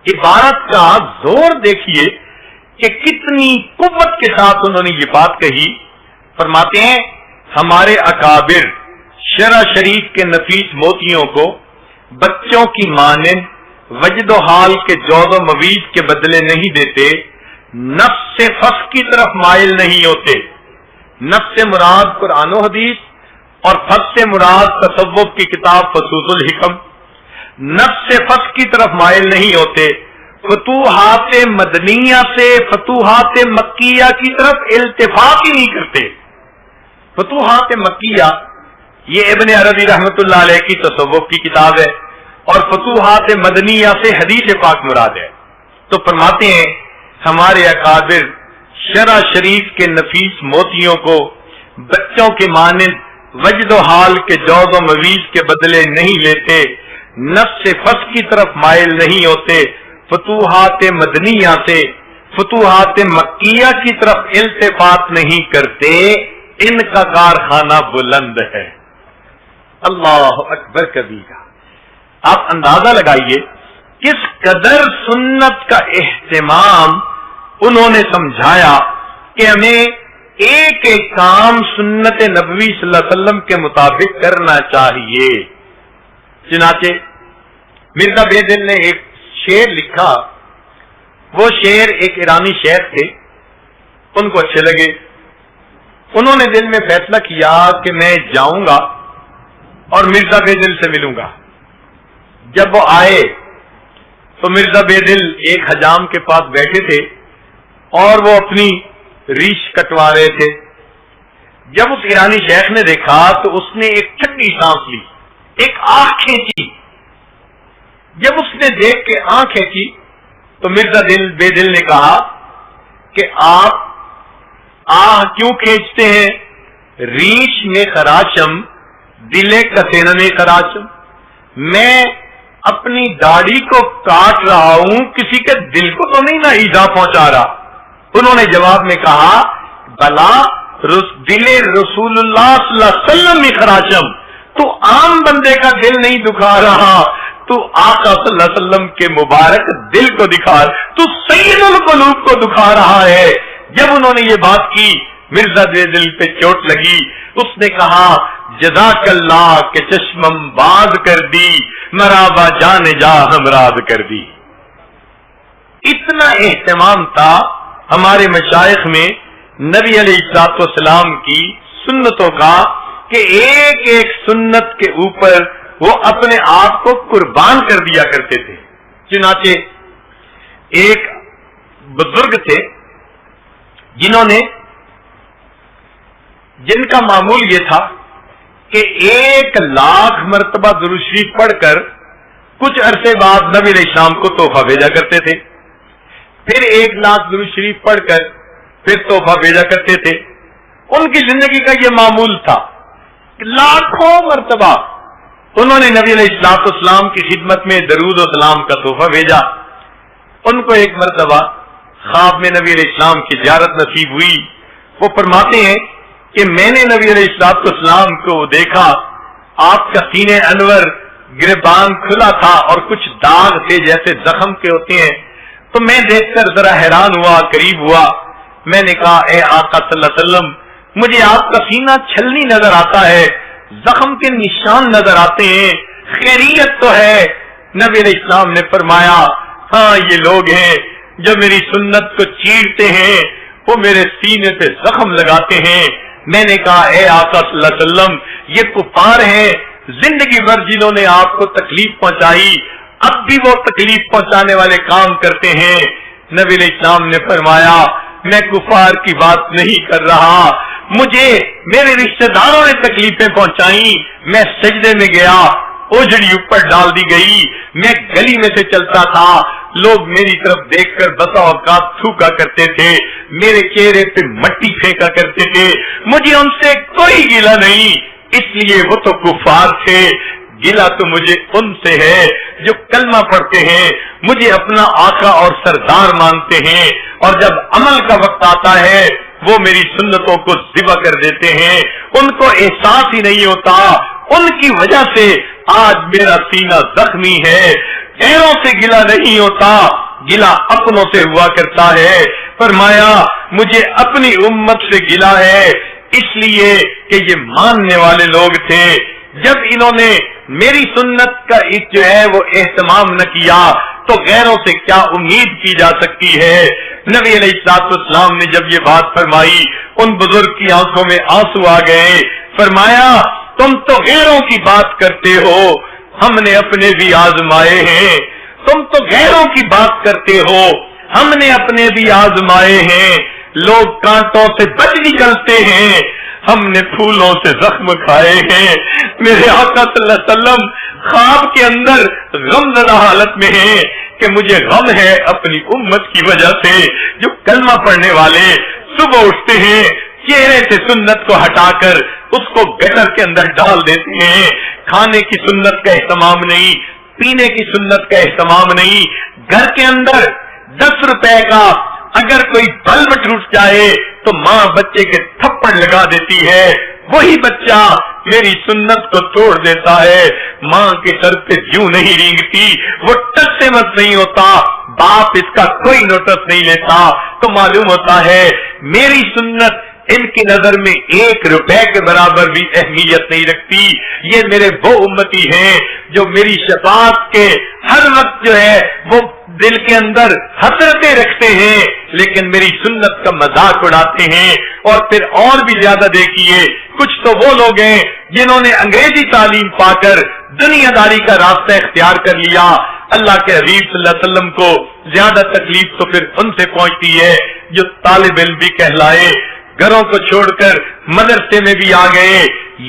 عبارت کا زور دیکھیے کہ کتنی قوت کے ساتھ انہوں نے یہ بات کہی. فرماتے ہیں ہمارے اکابر شرع شریف کے نفیس موتیوں کو بچوں کی مانند وجد و حال کے جوز و مویز کے بدلے نہیں دیتے. نفس سے فس کی طرف مائل نہیں ہوتے. نفس سے مراد قرآن و حدیث اور فس سے مراد تصوف کی کتاب فصوص الحکم. نفس سے فس کی طرف مائل نہیں ہوتے. فتوحات مدنیہ سے فتوحات مکیہ کی طرف التفات ہی نہیں کرتے. فتوحات مکیہ یہ ابن عربی رحمت اللہ علیہ کی تصوف کی کتاب ہے، اور فتوحات مدنیہ سے حدیث پاک مراد ہے. تو فرماتے ہیں ہمارے اکابر شرع شریف کے نفیس موتیوں کو بچوں کے مانند وجد و حال کے جوز و مویز کے بدلے نہیں لیتے. نفس فس کی طرف مائل نہیں ہوتے. فتوحات مدنیہ سے فتوحات مکیہ کی طرف التفات نہیں کرتے. ان کا کارخانہ بلند ہے. اللہ اکبر کبیرہ. آپ اندازہ لگائیے کس قدر سنت کا اہتمام انہوں نے سمجھایا کہ ہمیں ایک ایک کام سنت نبوی صلی اللہ علیہ وسلم کے مطابق کرنا چاہیے. چنانچہ مرزا بے دل نے ایک شعر لکھا. وہ شعر ایک ایرانی شیخ تھے، ان کو اچھے لگے. انہوں نے دل میں فیصلہ کیا کہ میں جاؤں گا اور مرزا بے دل سے ملوں گا. جب وہ آئے تو مرزا بے دل ایک حجام کے پاس بیٹھے تھے اور وہ اپنی ریش کٹوا رہے تھے. جب اس ایرانی شیخ نے دیکھا تو اس نے ایک ٹھنڈی سانس لی، ایک آنکھ کھینچی. جب اس نے دیکھ کے آنکھ کھینچی تو مرزا بے دل نے کہا کہ آپ کیوں کھینچتے ہیں؟ ریش میں خراشم دلے کسینہ میں خراشم. میں اپنی داڑھی کو کاٹ رہا ہوں، کسی کے دل کو تو نہیں نہ ایذا پہنچا رہا. انہوں نے جواب میں کہا بلا دل رسول اللہ صلی اللہ علیہ وسلم میں خراشم. تو عام بندے کا دل نہیں دکھا رہا، تو آقا صلی اللہ علیہ وسلم کے مبارک دل کو دکھا، تو سید القلوب کو دکھا رہا ہے. جب انہوں نے یہ بات کی مرزا بے دل پہ چوٹ لگی. اس نے کہا جزاک اللہ کے چشمم باز کر دی، مرابا جان جا ہمراز کر دی. اتنا اہتمام تھا ہمارے مشائخ میں نبی علیہ السلام کی سنتوں کا کہ ایک ایک سنت کے اوپر وہ اپنے آپ کو قربان کر دیا کرتے تھے. چنانچہ ایک بزرگ تھے جن کا معمول یہ تھا کہ 1,00,000 مرتبہ درود شریف پڑھ کر کچھ عرصے بعد نبی علیہ السلام کو تحفہ بھیجا کرتے تھے. پھر 1,00,000 درود شریف پڑھ کر پھر تحفہ بھیجا کرتے تھے. ان کی زندگی کا یہ معمول تھا کہ لاکھوں مرتبہ انہوں نے نبی علیہ السلام کی خدمت میں درود و سلام کا تحفہ بھیجا. ان کو ایک مرتبہ خواب میں نبی علیہ السلام کی زیارت نصیب ہوئی. وہ فرماتے ہیں کہ میں نے نبی علیہ السلام کو دیکھا، آپ کا سینہ انور گریبان کھلا تھا اور کچھ داغ تھے جیسے زخم کے ہوتے ہیں. تو میں دیکھ کر ذرا حیران ہوا، قریب ہوا. میں نے کہا اے آقا صلی اللہ علیہ وسلم، مجھے آپ کا سینہ چھلنی نظر آتا ہے، زخم کے نشان نظر آتے ہیں، خیریت تو ہے؟ نبی علیہ السلام نے فرمایا ہاں یہ لوگ ہیں جو میری سنت کو چیرتے ہیں، وہ میرے سینے پہ زخم لگاتے ہیں. میں نے کہا اے آقا صلی اللہ علیہ وسلم، یہ کفار ہیں، زندگی بھر جنہوں نے آپ کو تکلیف پہنچائی، اب بھی وہ تکلیف پہنچانے والے کام کرتے ہیں. نبی علیہ السلام نے فرمایا میں کفار کی بات نہیں کر رہا، مجھے میرے رشتہ داروں نے تکلیفیں پہنچائی، میں سجدے میں گیا، اوجڑی اوپر ڈال دی گئی، میں گلی میں سے چلتا تھا، لوگ میری طرف دیکھ کر بسا اوقات تھوکا کرتے تھے، میرے چہرے پہ مٹی پھینکا کرتے تھے. مجھے ان سے کوئی گلہ نہیں، اس لیے وہ تو کفار تھے، گلہ تو مجھے ان سے ہے جو کلمہ پڑھتے ہیں، مجھے اپنا آقا اور سردار مانتے ہیں، اور جب عمل کا وقت آتا ہے وہ میری سنتوں کو ذبح کر دیتے ہیں. ان کو احساس ہی نہیں ہوتا، ان کی وجہ سے آج میرا سینہ زخمی ہے. غیروں سے گلہ نہیں ہوتا، گلہ اپنوں سے ہوا کرتا ہے. فرمایا مجھے اپنی امت سے گلہ ہے، اس لیے کہ یہ ماننے والے لوگ تھے. جب انہوں نے میری سنت کا جو ہے وہ اہتمام نہ کیا تو غیروں سے کیا امید کی جا سکتی ہے. نبی علیہ السلام نے جب یہ بات فرمائی، ان بزرگ کی آنکھوں میں آنسو آ گئے. فرمایا تم تو غیروں کی بات کرتے ہو، ہم نے اپنے بھی آزمائے ہیں. تم تو غیروں کی بات کرتے ہو، ہم نے اپنے بھی آزمائے ہیں. لوگ کانٹوں سے بچ نکلتے ہیں، ہم نے پھولوں سے زخم کھائے ہیں. میرے آقا صلی اللہ علیہ وسلم خواب کے اندر غم زدہ حالت میں ہیں کہ مجھے غم ہے اپنی امت کی وجہ سے، جو کلمہ پڑھنے والے صبح اٹھتے ہیں، چہرے سے سنت کو ہٹا کر اس کو گٹر کے اندر ڈال دیتے ہیں. کھانے کی سنت کا اہتمام نہیں، پینے کی سنت کا اہتمام نہیں. گھر کے اندر 10 روپے کا اگر کوئی بلب ٹوٹ جائے تو ماں بچے کے تھپڑ لگا دیتی ہے، وہی بچہ میری سنت کو توڑ دیتا ہے. ماں کے سر پہ جوں نہیں رینگتی، وہ ٹس سے مت نہیں ہوتا، باپ اس کا کوئی نوٹس نہیں لیتا. تو معلوم ہوتا ہے میری سنت ان کی نظر میں 1 روپے کے برابر بھی اہمیت نہیں رکھتی. یہ میرے وہ امتی ہیں جو میری شفاعت کے ہر وقت جو ہے وہ دل کے اندر حسرتیں رکھتے ہیں، لیکن میری سنت کا مذاق اڑاتے ہیں. اور پھر اور بھی زیادہ دیکھیے، کچھ تو وہ لوگ ہیں جنہوں نے انگریزی تعلیم پا کر دنیا داری کا راستہ اختیار کر لیا. اللہ کے حبیب صلی اللہ علیہ وسلم کو زیادہ تکلیف تو پھر ان سے پہنچتی ہے جو طالب علم بھی کہلائے، گھروں کو چھوڑ کر مدرسے میں بھی آ گئے.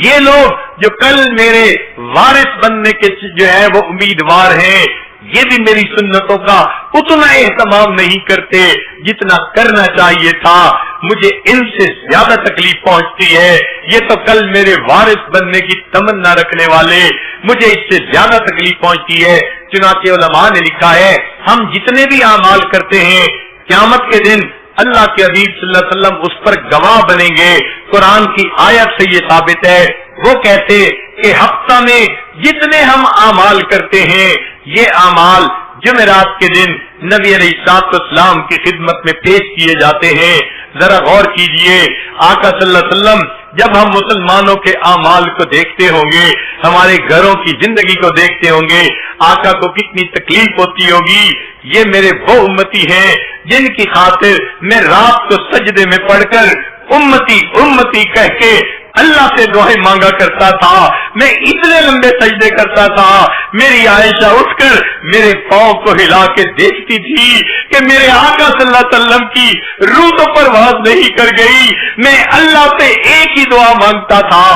یہ لوگ جو کل میرے وارث بننے کے جو ہے وہ امیدوار ہیں، یہ بھی میری سنتوں کا اتنا اہتمام نہیں کرتے جتنا کرنا چاہیے تھا. مجھے ان سے زیادہ تکلیف پہنچتی ہے. یہ تو کل میرے وارث بننے کی تمنا رکھنے والے، مجھے اس سے زیادہ تکلیف پہنچتی ہے. چنانچہ علماء نے لکھا ہے ہم جتنے بھی اعمال کرتے ہیں قیامت کے دن اللہ کے حبیب صلی اللہ علیہ وسلم اس پر گواہ بنیں گے. قرآن کی آیت سے یہ ثابت ہے. وہ کہتے کہ ہفتہ میں جتنے ہم اعمال کرتے ہیں یہ اعمال جمعرات کے دن نبی علیہ السلام کی خدمت میں پیش کیے جاتے ہیں. ذرا غور کیجئے، آقا صلی اللہ علیہ وسلم جب ہم مسلمانوں کے اعمال کو دیکھتے ہوں گے، ہمارے گھروں کی زندگی کو دیکھتے ہوں گے، آقا کو کتنی تکلیف ہوتی ہوگی. یہ میرے وہ امتی ہیں جن کی خاطر میں رات کو سجدے میں پڑھ کر امتی امتی کہہ کے اللہ سے دعائیں مانگا کرتا تھا، میں اتنے لمبے سجدے کرتا تھا، میری عائشہ اٹھ کر میرے پاؤں کو ہلا کے دیکھتی تھی کہ میرے آقا صلی اللہ علیہ وسلم کی روح تو پرواز نہیں کر گئی۔ میں اللہ سے ایک ہی دعا مانگتا تھا،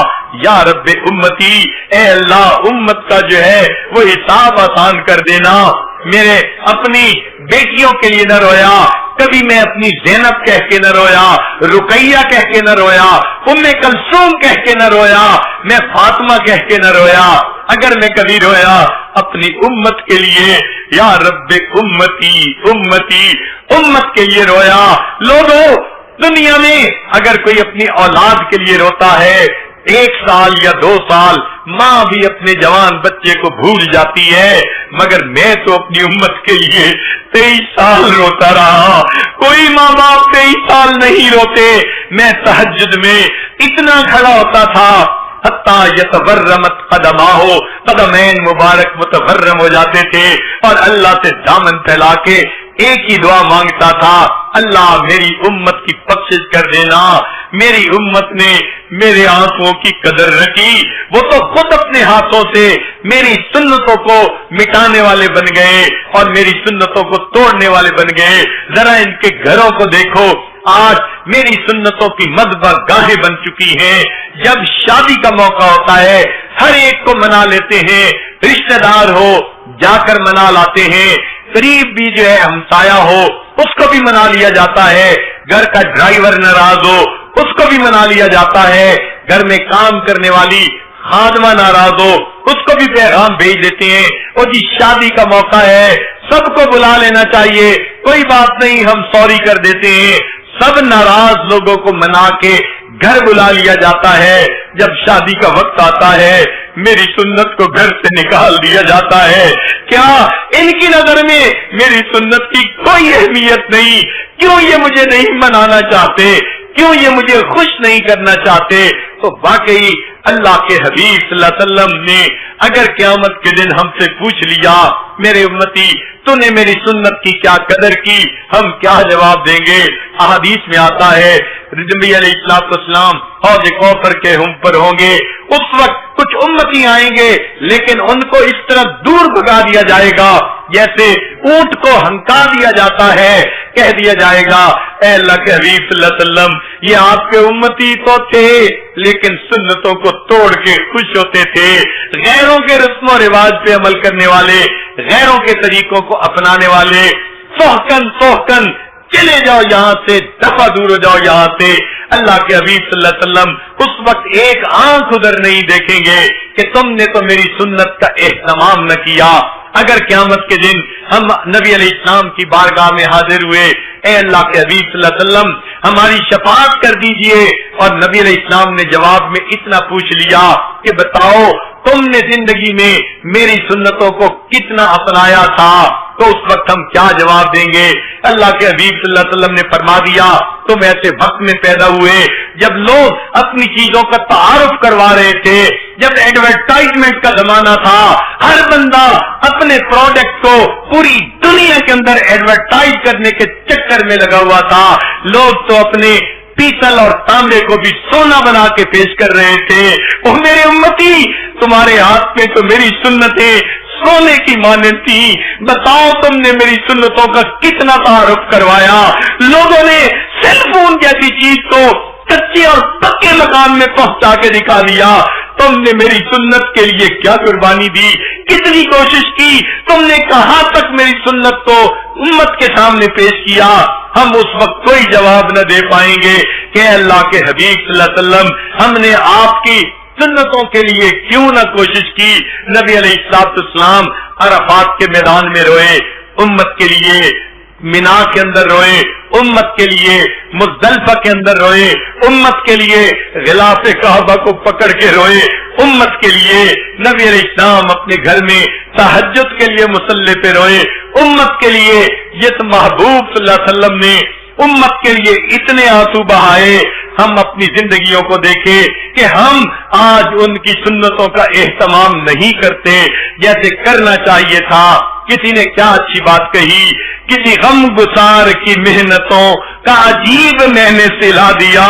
یا رب امتی، اے اللہ امت کا جو ہے وہ حساب آسان کر دینا۔ میرے اپنی بیٹیوں کے لیے نہ رویا، کبھی میں اپنی زینب کہہ کے نہ رویا، رقیہ کہہ کے نہ رویا، ام کلثوم کہہ کے نہ رویا، میں فاطمہ کہہ کے نہ رویا۔ اگر میں کبھی رویا اپنی امت کے لیے، یا رب امتی امتی، امت کے لیے رویا۔ لوگوں، دنیا میں اگر کوئی اپنی اولاد کے لیے روتا ہے 1 سال یا 2 سال، ماں بھی اپنے جوان بچے کو بھول جاتی ہے، مگر میں تو اپنی امت کے لیے 23 سال روتا رہا۔ کوئی ماں باپ 23 سال نہیں روتے۔ میں تہجد میں اتنا کھڑا ہوتا تھا حتیٰ یتورمت قدماہ، قدمین مبارک متورم ہو جاتے تھے، اور اللہ سے دامن پھیلا کے ایک ہی دعا مانگتا تھا، اللہ میری امت کی بخشش کر دینا۔ میری امت نے میرے آنسوؤں کی قدر رکھی، وہ تو خود اپنے ہاتھوں سے میری سنتوں کو مٹانے والے بن گئے اور میری سنتوں کو توڑنے والے بن گئے۔ ذرا ان کے گھروں کو دیکھو، آج میری سنتوں کی مذبح گاہیں بن چکی ہیں۔ جب شادی کا موقع ہوتا ہے ہر ایک کو منا لیتے ہیں، رشتہ دار ہو جا کر منا لاتے ہیں، قریب بھی جو ہے ہمسایہ ہو اس کو بھی منا لیا جاتا ہے، گھر کا ڈرائیور ناراض ہو اس کو بھی منا لیا جاتا ہے، گھر میں کام کرنے والی خادمہ ناراض ہو اس کو بھی پیغام بھیج دیتے ہیں، اور جی شادی کا موقع ہے سب کو بلا لینا چاہیے، کوئی بات نہیں ہم سوری کر دیتے ہیں۔ سب ناراض لوگوں کو منا کے گھر بلا لیا جاتا ہے، جب شادی کا وقت آتا ہے میری سنت کو گھر سے نکال دیا جاتا ہے۔ کیا ان کی نظر میں میری سنت کی کوئی اہمیت نہیں؟ کیوں یہ مجھے نہیں منانا چاہتے؟ کیوں یہ مجھے خوش نہیں کرنا چاہتے؟ تو واقعی اللہ کے حبیب صلی اللہ علیہ وسلم نے اگر قیامت کے دن ہم سے پوچھ لیا میرے امتی تو نے میری سنت کی کیا قدر کی، ہم کیا جواب دیں گے؟ احادیث میں آتا ہے نبی علیہ السلام حوض کوثر کے ہم پر ہوں گے، اس وقت کچھ امتی آئیں گے لیکن ان کو اس طرح دور بھگا دیا جائے گا جیسے اونٹ کو ہنکا دیا جاتا ہے، کہہ دیا جائے گا اے اللہ کے حبیب صلی اللہ علیہ وسلم یہ آپ کے امتی تو تھے لیکن سنتوں کو توڑ کے خوش ہوتے تھے، غیروں کے رسم و رواج پہ عمل کرنے والے، غیروں کے طریقوں کو اپنانے والے، سوہکن چلے جاؤ یہاں سے، دفعہ دور ہو جاؤ یہاں سے۔ اللہ کے حبیب صلی اللہ علیہ وسلم اس وقت ایک آنکھ ادھر نہیں دیکھیں گے کہ تم نے تو میری سنت کا اہتمام نہ کیا۔ اگر قیامت کے دن ہم نبی علیہ السلام کی بارگاہ میں حاضر ہوئے، اے اللہ کے حبیب صلی اللہ علیہ وسلم ہماری شفاعت کر دیجئے، اور نبی علیہ السلام نے جواب میں اتنا پوچھ لیا کہ بتاؤ تم نے زندگی میں میری سنتوں کو کتنا اپنایا تھا، تو اس وقت ہم کیا جواب دیں گے؟ اللہ کے حبیب صلی اللہ علیہ وسلم نے فرما دیا تم ایسے وقت میں پیدا ہوئے جب لوگ اپنی چیزوں کا تعارف کروا رہے تھے، جب ایڈورٹائزمنٹ کا زمانہ تھا، ہر بندہ اپنے پروڈکٹ کو پوری دنیا کے اندر ایڈورٹائز کرنے کے چکر میں لگا ہوا تھا، لوگ تو اپنے پیتل اور تانبے کو بھی سونا بنا کے پیش کر رہے تھے۔ وہ میرے امتی تمہارے ہاتھ میں تو میری سنتیں سونے کی مانند تھی، بتاؤ تم نے میری سنتوں کا کتنا تعارف کروایا۔ لوگوں نے سیل فون جیسی چیز کو کچے اور پکے مقام میں پہنچا کے دکھا دیا، تم نے میری سنت کے لیے کیا قربانی دی، کتنی کوشش کی، تم نے کہاں تک میری سنت کو امت کے سامنے پیش کیا۔ ہم اس وقت کوئی جواب نہ دے پائیں گے کہ اللہ کے حبیب صلی اللہ علیہ وسلم ہم نے آپ کی سنتوں کے لیے کیوں نہ کوشش کی۔ نبی علیہ السلام عرفات کے میدان میں روئے امت کے لیے، مینا کے اندر روئے امت کے لیے، مزدلفہ کے اندر روئے امت کے لیے، غلاف کعبہ کو پکڑ کے روئے امت کے لیے، نبی علیہ السلام اپنے گھر میں تہجد کے لیے مصلی پہ روئے امت کے لیے۔ یہ محبوب صلی اللہ علیہ وسلم نے امت کے لیے اتنے آنسو بہائے، ہم اپنی زندگیوں کو دیکھیں کہ ہم آج ان کی سنتوں کا اہتمام نہیں کرتے جیسے کرنا چاہیے تھا۔ کسی نے کیا اچھی بات کہی، کسی غم گسار کی محنتوں کا عجیب میں نے سلا دیا،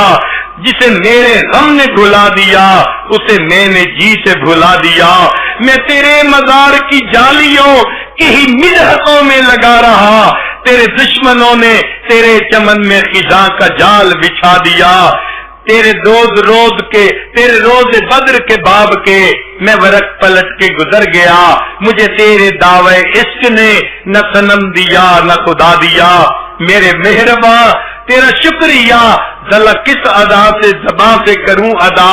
جسے میرے غم نے بھلا دیا اسے میں نے جی سے بھلا دیا. میں تیرے مزار کی جالیوں کی ہی مدحتوں میں لگا رہا, تیرے دشمنوں نے تیرے چمن میں خزاں کا جال بچھا دیا. تیرے روز بدر کے باب کے میں ورق پلٹ کے گزر گیا. مجھے تیرے دعوے عشق نے نہ صنم دیا نہ خدا دیا. میرے مہرباں تیرا شکریہ ذلا کس ادا سے زباں سے کروں ادا.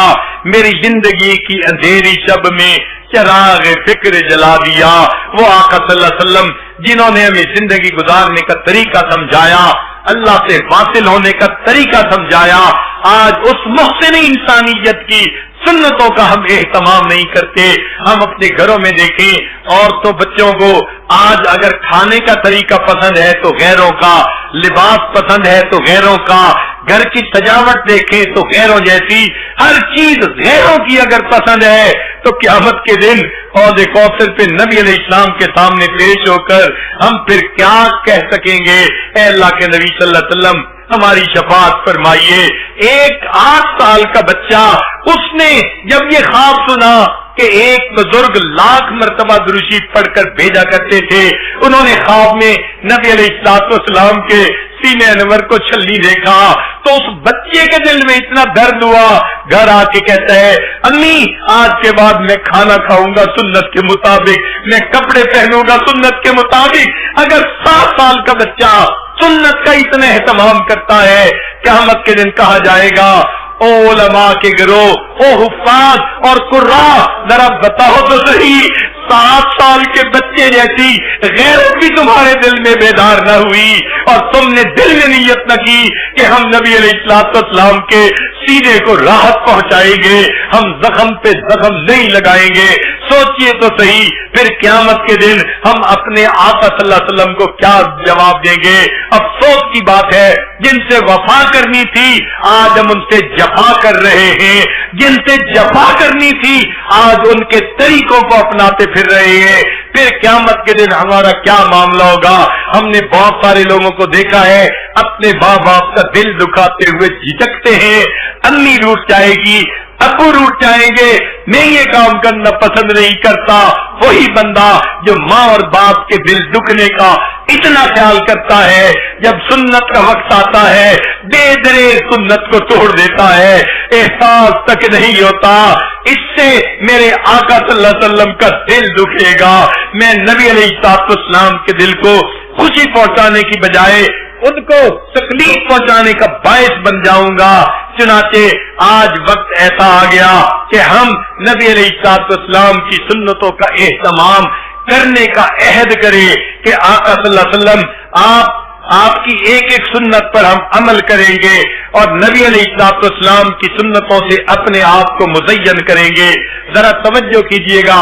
میری زندگی کی اندھیری شب میں چراغ فکر جلا دیا. وہ آقا صلی اللہ علیہ وسلم جنہوں نے ہمیں زندگی گزارنے کا طریقہ سمجھایا, اللہ سے واصل ہونے کا طریقہ سمجھایا, آج اس محسن انسانیت کی سنتوں کا ہم اہتمام نہیں کرتے. ہم اپنے گھروں میں دیکھیں عورتوں بچوں کو آج اگر کھانے کا طریقہ پسند ہے تو غیروں کا, لباس پسند ہے تو غیروں کا, گھر کی سجاوٹ دیکھیں تو غیروں جیسی, ہر چیز غیروں کی اگر پسند ہے تو قیامت کے دن حوض کوثر پہ نبی علیہ السلام کے سامنے پیش ہو کر ہم پھر کیا کہہ سکیں گے؟ اے اللہ کے نبی صلی اللہ علیہ وسلم ہماری شفاعت فرمائیے. ایک 8 سال کا بچہ, اس نے جب یہ خواب سنا کہ ایک بزرگ 1,00,000 مرتبہ درود شریف پڑھ کر بھیجا کرتے تھے, انہوں نے خواب میں نبی علیہ السلام کے سینے انور کو چھلی دیکھا تو اس بچے کے دل میں اتنا درد ہوا, گھر آ کے کہتا ہے امی آج کے بعد میں کھانا کھاؤں گا سنت کے مطابق, میں کپڑے پہنوں گا سنت کے مطابق. اگر 7 سال کا بچہ سنت کا اتنا اہتمام کرتا ہے, قیامت کے دن کہا جائے گا او علماء کے گروہ, او حفاظ اور قراء, ذرا بتاؤ تو صحیح 7 سال کے بچے جیسی غیرت بھی تمہارے دل میں بیدار نہ ہوئی اور تم نے دل میں نیت نہ کی کہ ہم نبی علیہ السلام کے سینے کو راحت پہنچائیں گے, ہم زخم پہ زخم نہیں لگائیں گے. سوچئے تو صحیح پھر قیامت کے دن ہم اپنے آقا صلی اللہ علیہ وسلم کو کیا جواب دیں گے؟ افسوس کی بات ہے جن سے وفا کرنی تھی آج ہم ان سے جفا کر رہے ہیں, جن سے جفا کرنی تھی آج ان کے طریقوں کو اپناتے پھر رہے ہیں. پھر قیامت کے دن ہمارا کیا معاملہ ہوگا؟ ہم نے بہت سارے لوگوں کو دیکھا ہے اپنے ماں باپ کا دل دکھاتے ہوئے جھجکتے ہیں, امی روٹ جائے گی, ابو روٹ جائیں گے, میں یہ کام کرنا پسند نہیں کرتا. وہی بندہ جو ماں اور باپ کے دل دکھنے کا اتنا خیال کرتا ہے, جب سنت کا وقت آتا ہے بے درے سنت کو توڑ دیتا ہے, احساس تک نہیں ہوتا. اس سے میرے آقا صلی اللہ علیہ وسلم کا دل دکھے گا, میں نبی علیہ السلام کے دل کو خوشی پہنچانے کی بجائے ان کو تکلیف پہنچانے کا باعث بن جاؤں گا. چنانچہ آج وقت ایسا آ گیا کہ ہم نبی علیہ السلام کی سنتوں کا اہتمام کرنے کا عہد کریں کہ آقا صلی اللہ علیہ وسلم آپ کی ایک ایک سنت پر ہم عمل کریں گے اور نبی علیہ السلام کی سنتوں سے اپنے آپ کو مزین کریں گے. ذرا توجہ کیجئے گا,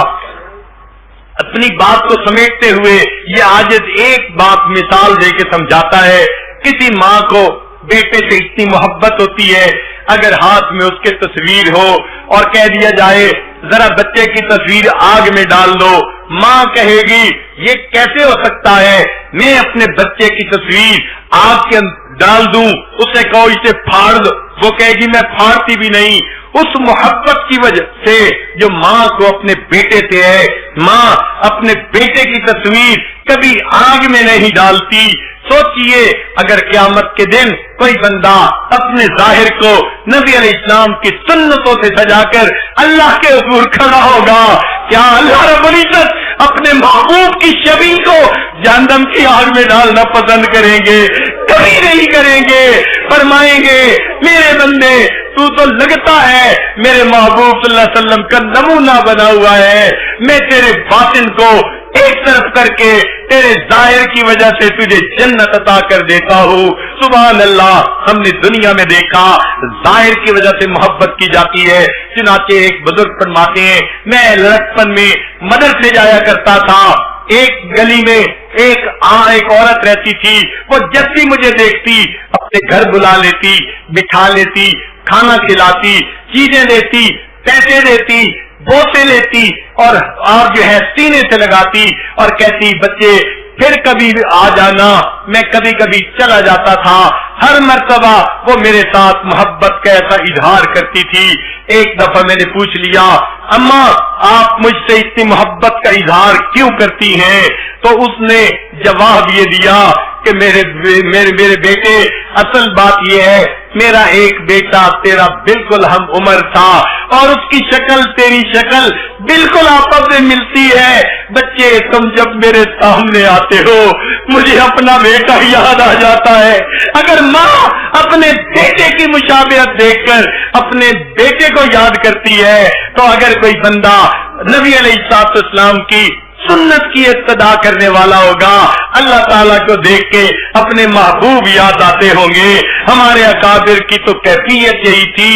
اپنی بات کو سمیٹتے ہوئے یہ عاجز ایک بات مثال دے کے سمجھاتا ہے. کسی ماں کو بیٹے سے اتنی محبت ہوتی ہے, اگر ہاتھ میں اس کے تصویر ہو اور کہہ دیا جائے ذرا بچے کی تصویر آگ میں ڈال دو, ماں کہے گی یہ کیسے ہو سکتا ہے, میں اپنے بچے کی تصویر آگ کے ڈال دوں, اسے کہو اسے پھاڑ دو, وہ کہے گی میں پھاڑتی بھی نہیں. اس محبت کی وجہ سے جو ماں کو اپنے بیٹے سے ہے, ماں اپنے بیٹے کی تصویر کبھی آگ میں نہیں ڈالتی. سوچئے اگر قیامت کے دن کوئی بندہ اپنے ظاہر کو نبی علیہ السلام کی سنتوں سے سجا کر اللہ کے حضور کھڑا ہوگا, کیا اللہ رب العزت اپنے محبوب کی شبیہ کو جہنم کی آگ میں ڈالنا پسند کریں گے؟ کبھی نہیں کریں گے. فرمائیں گے میرے بندے تو لگتا ہے میرے محبوب صلی اللہ علیہ وسلم کا نمونہ بنا ہوا ہے, میں تیرے باطن کو ایک طرف کر کے تیرے ظاہر کی وجہ سے تجھے جنت عطا کر دیتا ہوں. سبحان اللہ, ہم نے دنیا میں دیکھا ظاہر کی وجہ سے محبت کی جاتی ہے. چنانچہ ایک بزرگ فرماتے ہیں میں لڑکپن میں مدرسے جایا کرتا تھا, ایک گلی میں ایک عورت رہتی تھی, وہ جب بھی مجھے دیکھتی اپنے گھر بلا لیتی, بٹھا لیتی, کھانا کھلاتی, چیزیں دیتی, پیسے دیتی, بوسے لیتی اور جو ہے سینے سے لگاتی اور کہتی بچے پھر کبھی آ جانا. میں کبھی کبھی چلا جاتا تھا. ہر مرتبہ وہ میرے ساتھ محبت کا ایسا اظہار کرتی تھی. ایک دفعہ میں نے پوچھ لیا اماں آپ مجھ سے اتنی محبت کا اظہار کیوں کرتی ہیں؟ تو اس نے جواب یہ دیا کہ میرے بیٹے اصل بات یہ ہے میرا ایک بیٹا تیرا بالکل ہم عمر تھا اور اس کی شکل تیری شکل بالکل آپس میں ملتی ہے. بچے تم جب میرے سامنے آتے ہو مجھے اپنا بیٹا یاد آ جاتا ہے. اگر ماں اپنے بیٹے کی مشابہت دیکھ کر اپنے بیٹے کو یاد کرتی ہے تو اگر کوئی بندہ نبی علیہ الصلوۃ والسلام کی سنت کی اقتدا کرنے والا ہوگا اللہ تعالیٰ کو دیکھ کے اپنے محبوب یاد آتے ہوں گے. ہمارے اکابر کی تو کیفیت یہی تھی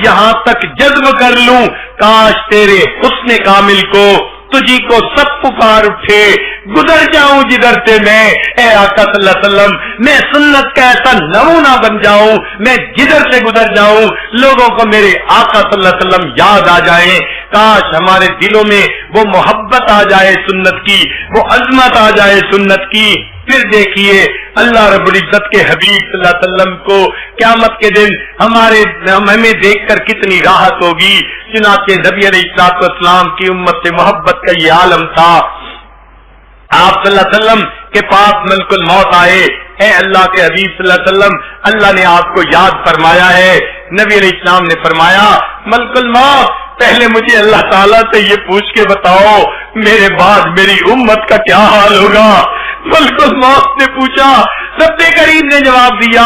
یہاں تک جذب کر لوں کاش تیرے حسن کامل کو تجھی کو سب پکار اٹھے گزر جاؤں جدھر سے میں اے آقا صلی اللہ علیہ وسلم میں سنت کا ایسا نمونہ بن جاؤں میں جدھر سے گزر جاؤں لوگوں کو میرے آقا صلی اللہ علیہ وسلم یاد آ جائیں. کاش ہمارے دلوں میں وہ محبت آ جائے سنت کی وہ عظمت آ جائے سنت کی. پھر دیکھیے اللہ رب العزت کے حبیب صلی اللہ علیہ وسلم کو قیامت کے دن ہمیں دیکھ کر کتنی راحت ہوگی. چنانچہ نبی علیہ الصلوۃ والسلام کی امت سے محبت کا یہ عالم تھا. آپ صلی اللہ علیہ وسلم کے پاس ملک الموت آئے. اے اللہ کے حبیب صلی اللہ علیہ وسلم اللہ نے آپ کو یاد فرمایا ہے. نبی علیہ السلام نے فرمایا ملک الموت پہلے مجھے اللہ تعالیٰ سے یہ پوچھ کے بتاؤ میرے بعد میری امت کا کیا حال ہوگا. ملک الموت نے پوچھا رب کریم نے جواب دیا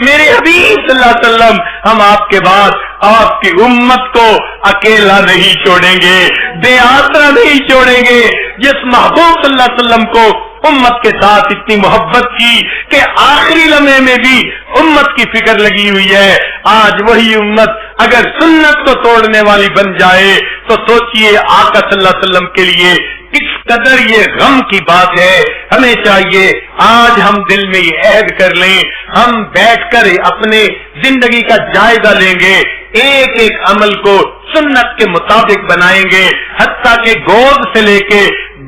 میرے حبیب صلی اللہ علیہ وسلم ہم آپ کے بعد آپ کی امت کو اکیلا نہیں چھوڑیں گے بے آسرا نہیں چھوڑیں گے. جس محبوب صلی اللہ علیہ وسلم کو امت کے ساتھ اتنی محبت کی کہ آخری لمحے میں بھی امت کی فکر لگی ہوئی ہے. آج وہی امت اگر سنت کو توڑنے والی بن جائے تو سوچئے آقا صلی اللہ علیہ وسلم کے لیے کس قدر یہ غم کی بات ہے. ہمیں چاہیے آج ہم دل میں یہ عہد کر لیں ہم بیٹھ کر اپنے زندگی کا جائزہ لیں گے ایک ایک عمل کو سنت کے مطابق بنائیں گے حتیٰ کہ گود سے لے کے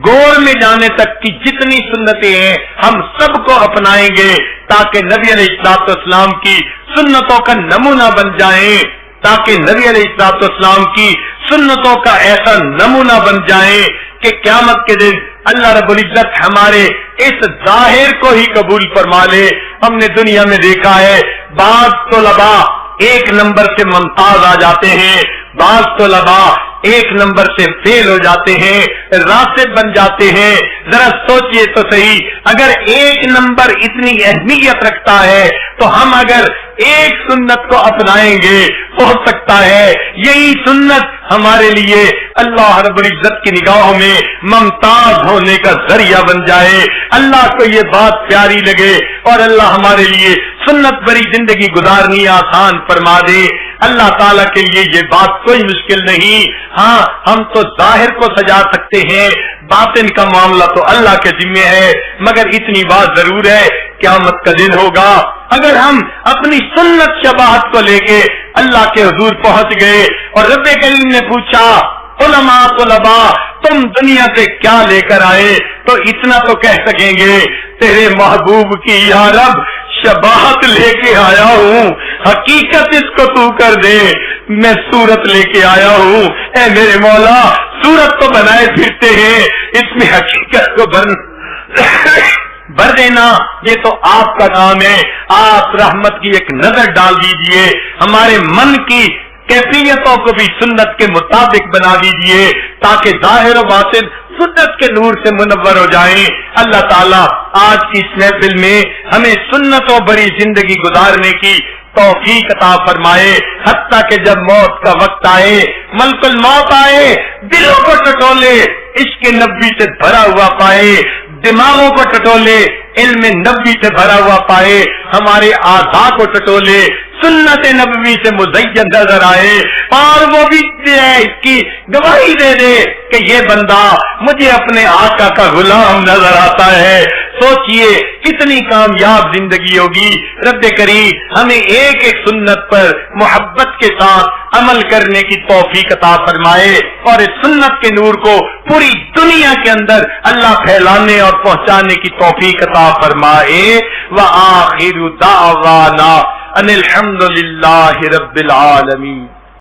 گور میں جانے تک کی جتنی سنتیں ہیں ہم سب کو اپنائیں گے تاکہ نبی علیہ الصلوۃ والسلام کی سنتوں کا نمونہ بن جائیں تاکہ نبی علیہ الصلوۃ والسلام کی سنتوں کا ایسا نمونہ بن جائیں کہ قیامت کے دن اللہ رب العزت ہمارے اس ظاہر کو ہی قبول فرما لے. ہم نے دنیا میں دیکھا ہے بعض طلباء ایک نمبر سے ممتاز آ جاتے ہیں بعض طلباء ایک نمبر سے فیل ہو جاتے ہیں راسب بن جاتے ہیں. ذرا سوچئے تو صحیح اگر ایک نمبر اتنی اہمیت رکھتا ہے تو ہم اگر ایک سنت کو اپنائیں گے ہو سکتا ہے یہی سنت ہمارے لیے اللہ رب العزت کی نگاہوں میں ممتاز ہونے کا ذریعہ بن جائے. اللہ کو یہ بات پیاری لگے اور اللہ ہمارے لیے سنت بری زندگی گزارنی آسان فرما دے. اللہ تعالیٰ کے لیے یہ بات کوئی مشکل نہیں. ہاں ہم تو ظاہر کو سجا سکتے ہیں باطن کا معاملہ تو اللہ کے ذمہ ہے. مگر اتنی بات ضرور ہے قیامت کا دن ہوگا اگر ہم اپنی سنت شباہت کو لے کے اللہ کے حضور پہنچ گئے اور رب کریم نے پوچھا علماء طلباء تم دنیا سے کیا لے کر آئے تو اتنا تو کہہ سکیں گے تیرے محبوب کی یا رب شباہت لے کے آیا ہوں حقیقت اس کو تو کر دے. میں صورت لے کے آیا ہوں اے میرے مولا صورت تو بنائے پھرتے ہیں اس میں حقیقت کو بھر دینا یہ تو آپ کا کام ہے. آپ رحمت کی ایک نظر ڈال دیجئے ہمارے من کی کیفیتوں کو بھی سنت کے مطابق بنا دیجئے تاکہ ظاہر و باطن سنت کے نور سے منور ہو جائیں. اللہ تعالیٰ آج کی اس محفل میں ہمیں سنتوں بری زندگی گزارنے کی توفیق عطا فرمائے حتیٰ کہ جب موت کا وقت آئے ملک الموت آئے دلوں کو ٹٹولے عشق نبی سے بھرا ہوا پائے دماغوں کو ٹٹولے علم نبی سے بھرا ہوا پائے ہمارے اعضاء کو ٹٹولے سنت نبوی سے مزین نظر آئے اور وہ بھی اس کی گواہی دے دے کہ یہ بندہ مجھے اپنے آقا کا غلام نظر آتا ہے. سوچئے کتنی کامیاب زندگی ہوگی. رب کریم ہمیں ایک ایک سنت پر محبت کے ساتھ عمل کرنے کی توفیق عطا فرمائے اور اس سنت کے نور کو پوری دنیا کے اندر اللہ پھیلانے اور پہنچانے کی توفیق عطا فرمائے۔ وآخر دعوانا ان الحمد للہ رب العالمین۔